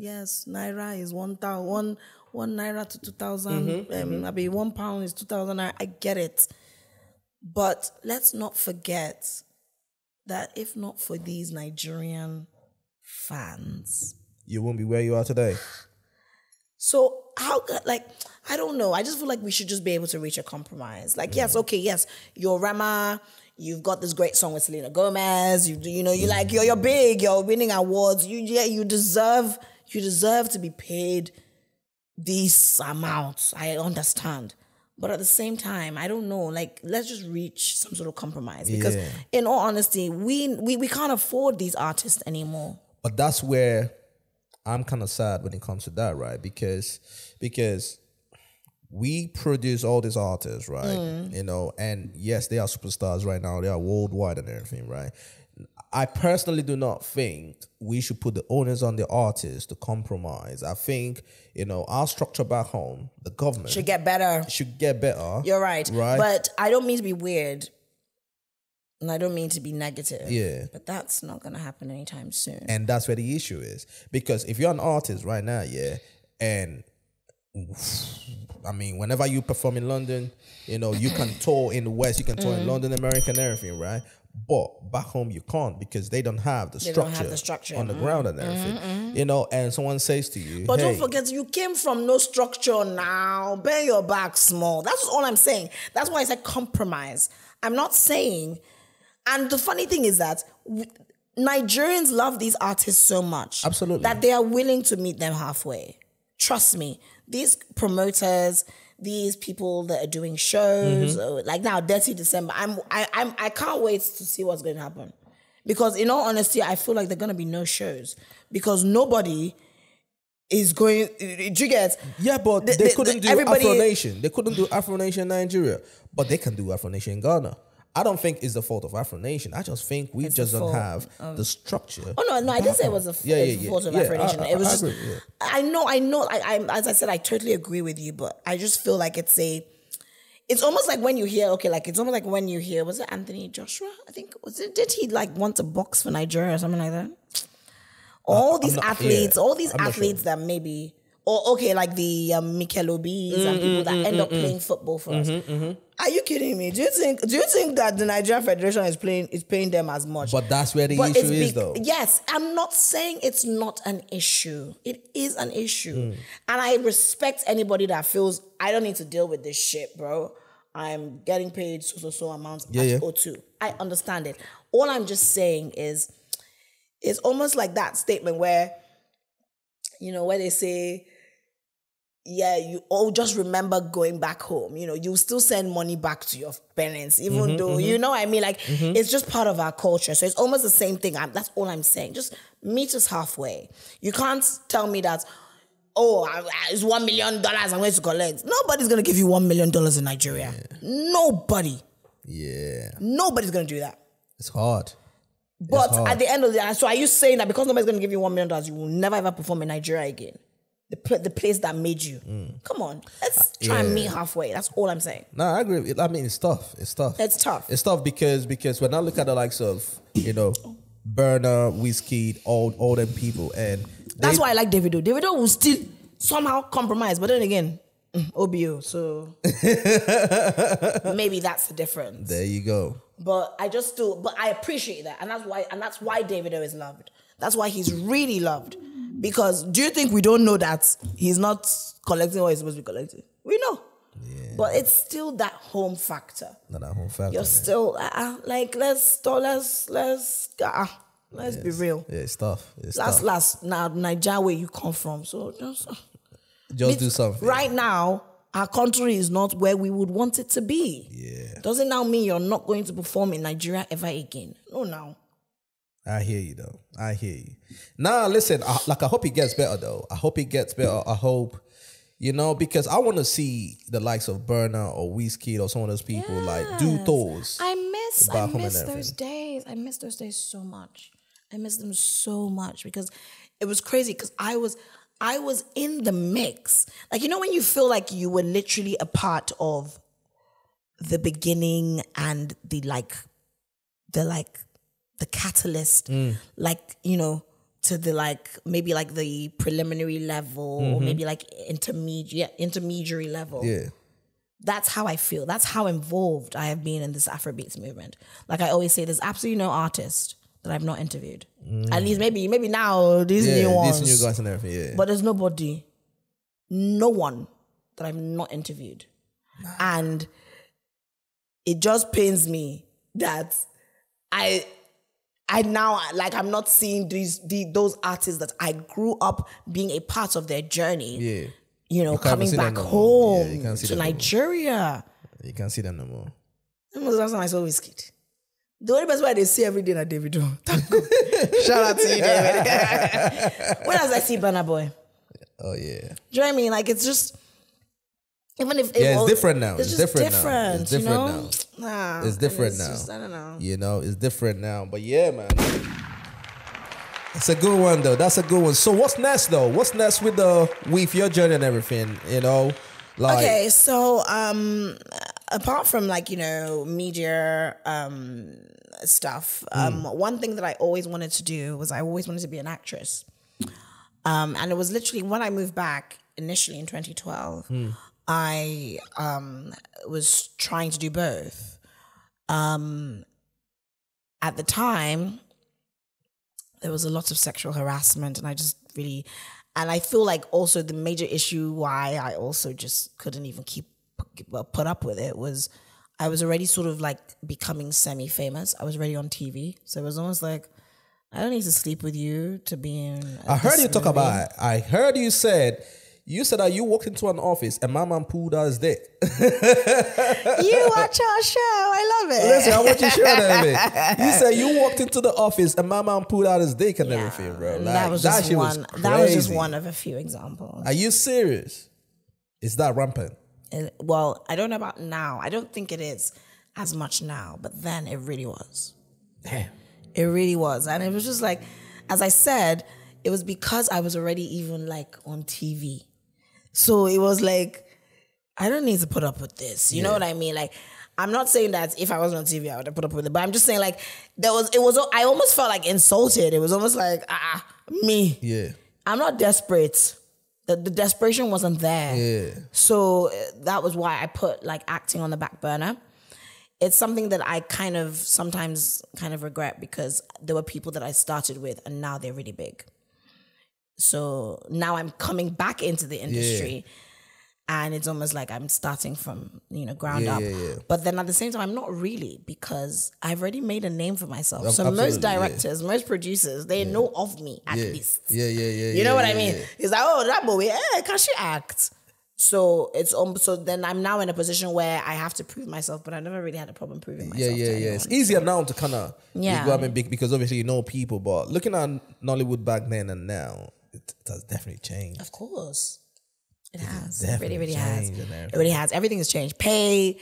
Yes, Naira is 1,000, one Naira to 2,000. I mean, £1 is 2,000 Naira. I get it. But let's not forget that if not for these Nigerian fans, you won't be where you are today. So I don't know. I just feel like we should just be able to reach a compromise. Like, yes, you're Rema, you've got this great song with Selena Gomez, you're big, you're winning awards, you deserve to be paid these amounts. I understand. But at the same time, I don't know, like, let's just reach some sort of compromise. Because in all honesty, we can't afford these artists anymore. But that's where I'm kind of sad when it comes to that, right? Because we produce all these artists, right? And yes, they are superstars right now. They are worldwide and everything, right? I personally do not think we should put the onus on the artists to compromise. I think, our structure back home, the government should get better. You're right. But I don't mean to be weird. And I don't mean to be negative. Yeah. But that's not going to happen anytime soon. And that's where the issue is. Because if you're an artist right now, and I mean, whenever you perform in London, you can tour in the West, you can tour in London, America and everything, right? But back home you can't because they don't have the structure on the ground and everything. And someone says to you, but don't forget, you came from no structure now. Bend your back small. That's all I'm saying. That's why I said compromise. I'm not saying... And the funny thing is that Nigerians love these artists so much. Absolutely. That they are willing to meet them halfway. Trust me. These promoters, these people that are doing shows, like now, Dirty December, I can't wait to see what's going to happen. Because in all honesty, I feel like there are going to be no shows. Because nobody is going... Do you get? Yeah, but they couldn't do Afro Nation. They couldn't do Afro Nation in Nigeria. But they can do Afro Nation in Ghana. I don't think it's the fault of Afro Nation. I just think we just don't have the structure. Oh, no, I didn't say it was the fault of Afro Nation. It was just... Agree, I know. As I said, I totally agree with you, but I just feel like it's almost like when you hear, was it Anthony Joshua? I think, did he want to box for Nigeria or something like that? All these athletes that maybe... Or like the Mikel Obis and people that end up playing football for us. Are you kidding me? Do you think that the Nigerian Federation is paying them as much? But that's where the issue is, though. Yes, I'm not saying it's not an issue. It is an issue, and I respect anybody that feels I don't need to deal with this shit, bro. I'm getting paid so amounts at O2. I understand it. All I'm just saying is, it's almost like that statement where, where they say, you all just remember going back home. You still send money back to your parents, even though, what I mean? Like, it's just part of our culture. So it's almost the same thing. That's all I'm saying. Just meet us halfway. You can't tell me that, it's $1 million I'm going to collect. Nobody's going to give you $1 million in Nigeria. Yeah. Nobody. Yeah. Nobody's going to do that. It's hard. But at the end of the day, so are you saying that because nobody's going to give you $1 million, you will never ever perform in Nigeria again? The place that made you. Come on, let's try and meet halfway. That's all I'm saying. No, I agree. I mean, it's tough. It's tough because when I look at the likes of, Burner, Wizkid, all them people, and that's why I like Davido. Davido will still somehow compromise, but then again, OBO. So maybe that's the difference. There you go. But I appreciate that, and that's why Davido is loved. That's why he's really loved. Because do you think we don't know that he's not collecting what he's supposed to be collecting? We know. Yeah. But it's still that home factor. Not that home factor. You're still let's be real. Yeah, it's tough. Last now Nigeria where you come from. So just do something. Right now, our country is not where we would want it to be. Yeah. Doesn't now mean you're not going to perform in Nigeria ever again. No, now. I hear you, though. I hear you. Nah, listen, I hope it gets better, though. I hope it gets better. I hope, because I want to see the likes of Burner or Wizkid or some of those people, do tours. I miss those days. I miss those days so much. I miss them so much because it was crazy because I was in the mix. Like, when you feel like you were literally a part of the beginning and the the catalyst, like, you know, to the like, maybe like the preliminary level or maybe like intermediary level. Yeah. That's how I feel. That's how involved I have been in this Afrobeats movement. Like I always say, there's absolutely no artist that I've not interviewed. At least maybe now these new ones. These new guys and everything, yeah. But there's no one that I've not interviewed. And it just pains me that I now, like, I'm not seeing those artists that I grew up being a part of their journey. Yeah. You know, coming back home to Nigeria. You can't see them no more. That was the last time I saw Wizkid. The only person I they see every day na Davido. Thank God. Shout out to you, David. When else I see Burna Boy? Oh yeah. Do you know what I mean? Like, it's just, even if it's different now. It's different now. It's different now. Nah, it's different now. Just, I don't know. You know, it's different now. But yeah, man. It's a good one though. That's a good one. So what's next though? What's next with your journey and everything? You know, like, okay. So apart from, like, you know, media stuff, one thing that I always wanted to do was I always wanted to be an actress. And it was literally when I moved back initially in 2012. I was trying to do both. At the time, there was a lot of sexual harassment, and and I feel like also the major issue why I also just couldn't even put up with it was I was already sort of like becoming semi-famous. I was already on TV, so it was almost like, I don't need to sleep with you to be in. I heard you talk about it. I heard you said that you walked into an office and my man pulled out his dick. You watch our show. I love it. Listen, I want you to share that with me. You said you walked into the office and my man pulled out his dick and everything, bro. Like, that was just one of a few examples. Are you serious? Is that rampant? Well, I don't know about now. I don't think it is as much now, but then it really was. Damn. It really was. And it was just like, as I said, it was because I was already even like on TV. So it was like, I don't need to put up with this. You know what I mean? Like, I'm not saying that if I wasn't on TV, I would have put up with it. But I'm just saying, like, I almost felt like insulted. It was almost like, me. Yeah. I'm not desperate. The desperation wasn't there. Yeah. So that was why I put like acting on the back burner. It's something that I sometimes regret, because there were people that I started with and now they're really big. So now I'm coming back into the industry and it's almost like I'm starting from, you know, ground up. Yeah. But then at the same time, I'm not really, because I've already made a name for myself. So absolutely, most directors, most producers, they know of me at least. Yeah. You know what I mean? It's like, oh, that boy, can she act? So it's so then I'm now in a position where I have to prove myself, but I never really had a problem proving myself. Yeah. It's easier now to kind of go up and big, because obviously you know people. But looking at Nollywood back then and now, it has definitely changed. Of course, it has. It really has. It really has. Everything has changed. Pay,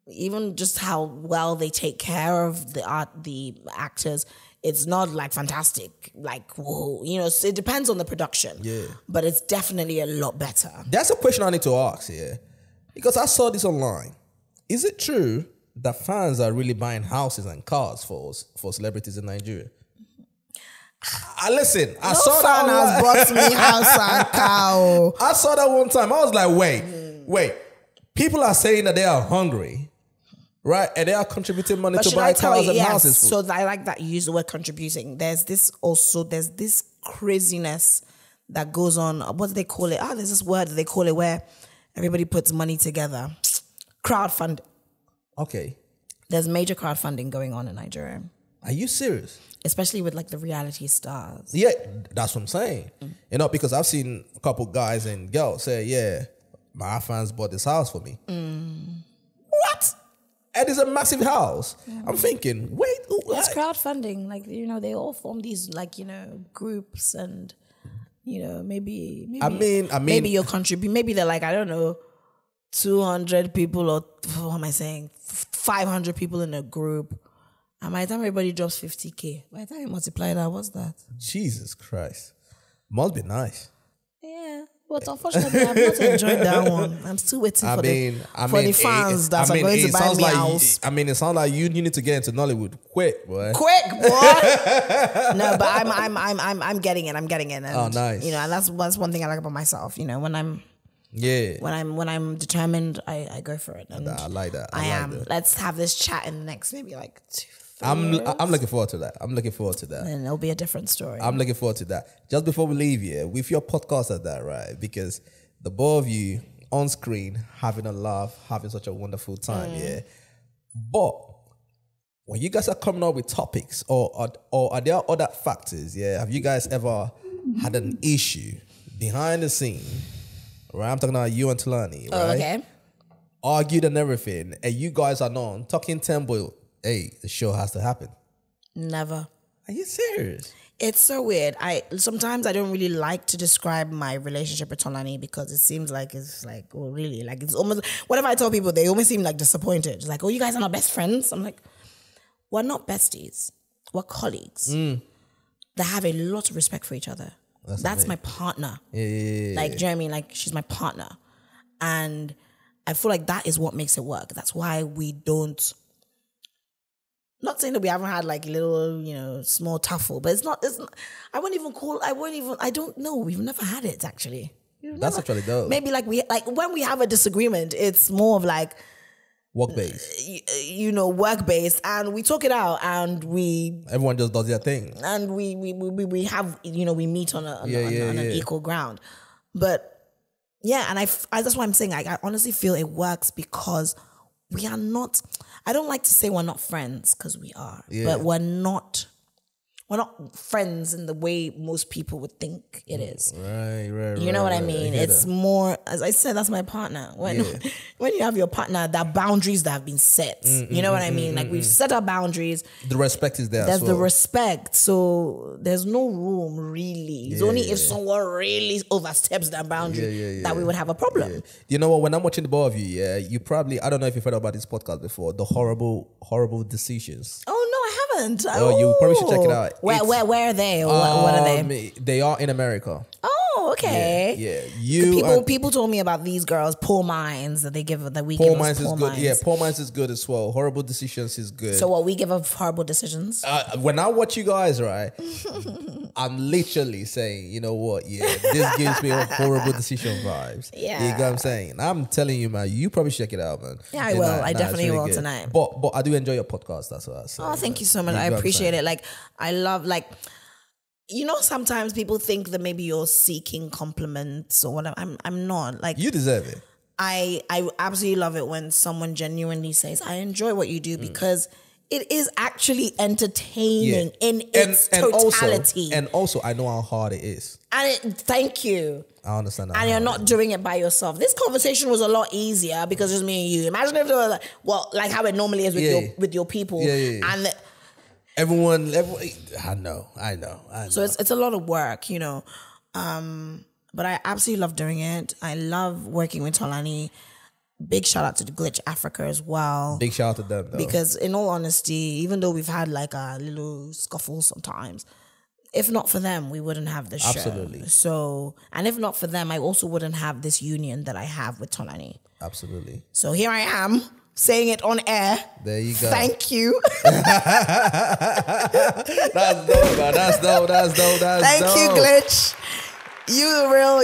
even just how well they take care of the actors. It's not like fantastic, like, whoa, you know, so it depends on the production. Yeah. But it's definitely a lot better. That's a question I need to ask, because I saw this online. Is it true that fans are really buying houses and cars for celebrities in Nigeria? Listen, I saw that. No fan has bought me house and car. I saw that one time. I was like, wait. People are saying that they are hungry. Right, and they are contributing money to buy cars and houses. So I like that you use the word contributing. There's this craziness that goes on. What do they call it? There's this word that they call it where everybody puts money together. Crowdfunding. Okay. There's major crowdfunding going on in Nigeria. Are you serious? Especially with like the reality stars. Yeah, that's what I'm saying. You know, because I've seen a couple guys and girls say, my fans bought this house for me. What? And it's a massive house. Yeah. I'm thinking, wait. It's crowdfunding. Like, you know, they all form these, like, you know, groups and, you know, maybe you'll contribute. Maybe they're like, I don't know, 200 people or, what am I saying, 500 people in a group. And by the time everybody drops 50K, by the time you multiply that, what's that? Jesus Christ. Must be nice. Yeah. But unfortunately, I've not enjoyed that one. I'm still waiting for the fans that are going to buy me a house. It sounds like you need to get into Nollywood quick, boy. Quick, boy. No, but I'm getting it. I'm getting it. And, oh, nice. You know, and that's one thing I like about myself. You know, when I'm determined, I go for it. And I like that. I am. Let's have this chat in the next maybe like 2-3 years. I'm looking forward to that. And it'll be a different story. I'm looking forward to that. Just before we leave here, with your podcast at that, right? Because the both of you on screen having a laugh, having such a wonderful time, yeah. But when you guys are coming up with topics, or are there other factors, yeah? Have you guys ever had an issue behind the scene? Right, I'm talking about you and Tolani, right? Oh, okay. Argued and everything, and you guys are known talking tempo. Hey, the show has to happen. Never. Are you serious? It's so weird. Sometimes I don't really like to describe my relationship with Tolani because it seems like it's like, oh, really? Like it's almost, whatever I tell people, they almost seem like disappointed. It's like, oh, you guys are not best friends? I'm like, we're not besties. We're colleagues that have a lot of respect for each other. That's my partner. Yeah. Like, do you know what I mean? Like, she's my partner. And I feel like that is what makes it work. That's why we don't, not saying that we haven't had like a little, you know, small tuffle, but it's not, I don't know. We've never had it actually. That's actually dope. Maybe like when we have a disagreement, it's more of like, work-based. You know, work-based, and we talk it out, and everyone just does their thing, and we have, you know, we meet on an equal ground. But yeah, and I that's why I'm saying I honestly feel it works because we are not. I don't like to say we're not friends because we are, but we're not friends in the way most people would think it is. Right. You know what I mean? It's more, as I said, that's my partner. When you have your partner, there are boundaries that have been set. You know what I mean? Like we've set our boundaries. The respect is there. There's the respect. So there's no room really. It's only if someone really oversteps that boundary that we would have a problem. You know what? When I'm watching the both of you, you probably, I don't know if you've heard about this podcast before, the horrible decisions. Oh no, I haven't. Oh, you probably should check it out. Where are they? What are they? They are in America. Oh, okay. Yeah. People told me about these girls, Poor Minds, that we give us. Poor Minds is good. Yeah, Poor Minds is good as well. Horrible Decisions is good. So what, we give up horrible decisions? When I watch you guys, right, I'm literally saying, you know what? Yeah, this gives me horrible decision vibes. Yeah. You know what I'm saying? I'm telling you, man, you probably check it out, man. Yeah, I will. I definitely will tonight. But I do enjoy your podcast. That's what I say. Oh, thank you so much. I appreciate it. Like, I love, like, you know, sometimes people think that maybe you're seeking compliments or whatever. I'm not. Like, you deserve it. I absolutely love it when someone genuinely says, I enjoy what you do because it is actually entertaining in its totality. And also, I know how hard it is. And thank you. I understand that. And you're not doing it by yourself. This conversation was a lot easier because it's me and you. Imagine if it was like how it normally is with your people. And everyone, I know. So it's a lot of work, you know. But I absolutely love doing it. I love working with Tolani. Big shout out to the Glitch Africa as well. Big shout out to them, though. Because in all honesty, even though we've had like a little scuffle sometimes, if not for them, we wouldn't have this show. Absolutely. So, and if not for them, I also wouldn't have this union that I have with Tolani. Absolutely. So here I am, saying it on air. There you go. Thank you. That's dope, man. That's dope. Thank you, Glitch. You the real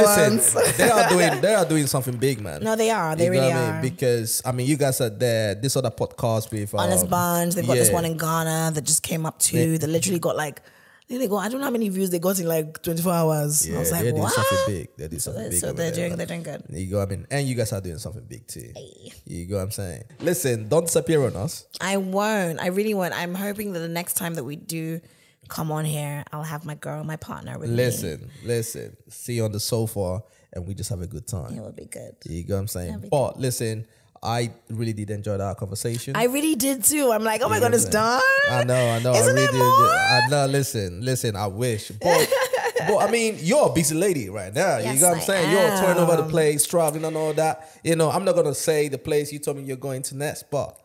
ones. They are doing something big, man. No, they are. They really are. Because I mean, you guys are there. This other podcast with Honest Bunch. They've got this one in Ghana that just came up too. They literally got like, I don't know how many views they got in like 24 hours. Yeah, I was like, they're doing what? something big. They're doing something big. So they're doing good. You go, I mean, and you guys are doing something big too. Hey. You go, I'm saying. Listen, don't disappear on us. I won't. I really won't. I'm hoping that the next time that we do come on here, I'll have my partner with me. Listen. See you on the sofa and we just have a good time. It will be good. You go, I'm saying. But good. Listen, I really did enjoy that conversation. I really did too. I'm like, oh my God, it's done. I know. Isn't I really it more? I know. Listen. I wish, but I mean, you're a busy lady right now. Yes, you know what I'm saying? You're turning over the place, traveling and all that. You know, I'm not gonna say the place you told me you're going to next, but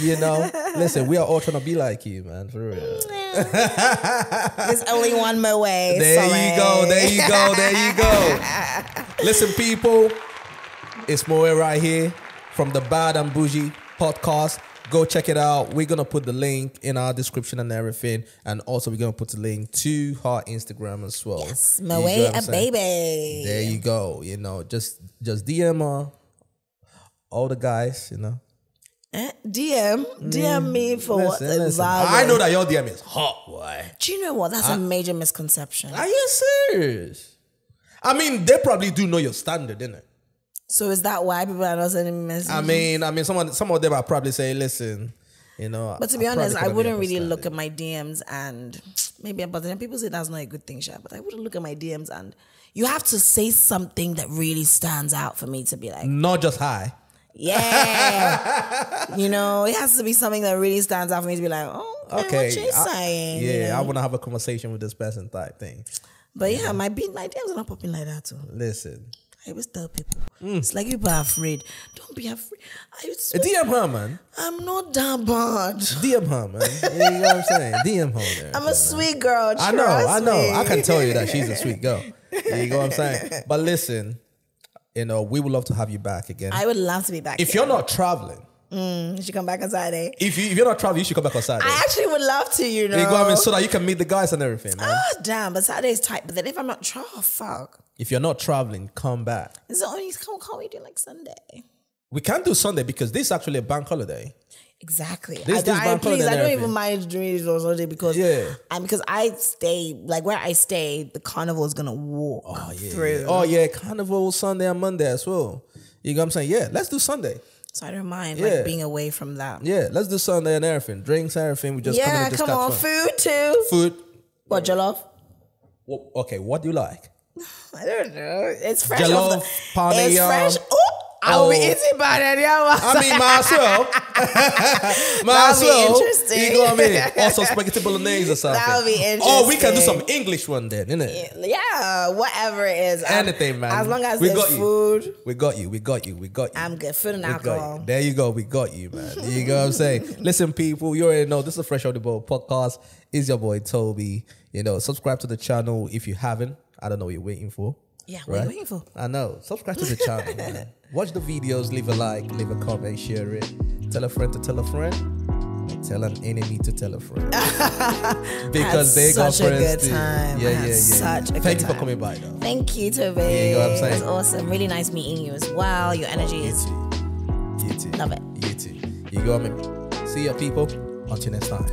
you know, listen, we are all trying to be like you, man, for real. There's only one more way. There Sorry. you go. There you go. There you go. Listen, people, it's Moet right here from the Bhad and Boujee podcast. Go check it out. We're going to put the link in our description and everything. And also we're going to put the link to her Instagram as well. Yes, Moet Abebe. There you go. You know, just DM her. All the guys, you know. DM me for listen. what? I know that your DM is hot, boy. Do you know what? That's a major misconception. Are you serious? I mean, they probably do know your standard, innit? So is that why people are not sending me messages? I mean, some of them are probably say, listen, you know. But to be honest, I wouldn't really look at my DMs and maybe, but then people say that's not a good thing, Sha. But I wouldn't look at my DMs and you have to say something that really stands out for me to be like, not just hi. Yeah. You know, it has to be something that really stands out for me to be like, oh, okay, what you saying? Yeah, you know? I want to have a conversation with this person type thing. But yeah, my DMs are not popping like that too. Listen. I always tell people, it's like people are afraid. Don't be afraid. DM her, man. I'm not that bad. DM her, man. You know what I'm saying? DM her there. I'm a sweet girl. I know. I can tell you that she's a sweet girl. You know what I'm saying? But listen, you know, we would love to have you back again. I would love to be back. If you're not traveling, you should come back on Saturday. If you're not traveling, you should come back on Saturday. I actually would love to, you know. You know what I mean? So that you can meet the guys and everything, man. Oh, damn. But Saturday is tight. But then if I'm not traveling, fuck. If you're not traveling, come back. Is it only, can't we do like Sunday? We can't do Sunday because this is actually a bank holiday. Exactly. This bank holiday I don't even mind doing it on Sunday because I stay, like where I stay, the carnival is going to walk through. Oh, yeah. Carnival Sunday and Monday as well. You know what I'm saying? Yeah, let's do Sunday. So I don't mind like being away from that. Yeah, let's do Sunday and everything. Drinks, everything. We just come in and just come on. Food too. Food. What, jollof? Well, okay, what do you like? I don't know. It's fresh. Jollof, pani it's yam. fresh. Oh, I'll be eating pani yam. I mean, myself. That'll be interesting. You know what I mean? Also spaghetti bolognese or something. That'll be interesting. Oh, we can do some English one then, innit? Yeah, whatever it is. Anything, man. As long as there's food. We got you. I'm good. Food and alcohol. There you go. We got you, man. You know what I'm saying? Listen, people, you already know this is a Fresh Out the Boat podcast. It's your boy, Toby. You know, subscribe to the channel if you haven't. I don't know what you're waiting for. Yeah, what are you waiting for? I know. Subscribe to the channel, man. Watch the videos, leave a like, leave a comment, share it. Tell a friend to tell a friend. Tell an enemy to tell a friend. Because they got friends. Such a good time. Yeah. Such a good time. Thank you for coming by, though. Thank you, Toby. You know what I'm saying? It was awesome. Really nice meeting you as well. Your energy is... You too. Love it. You too. You know what I mean? See ya, people. Until next time.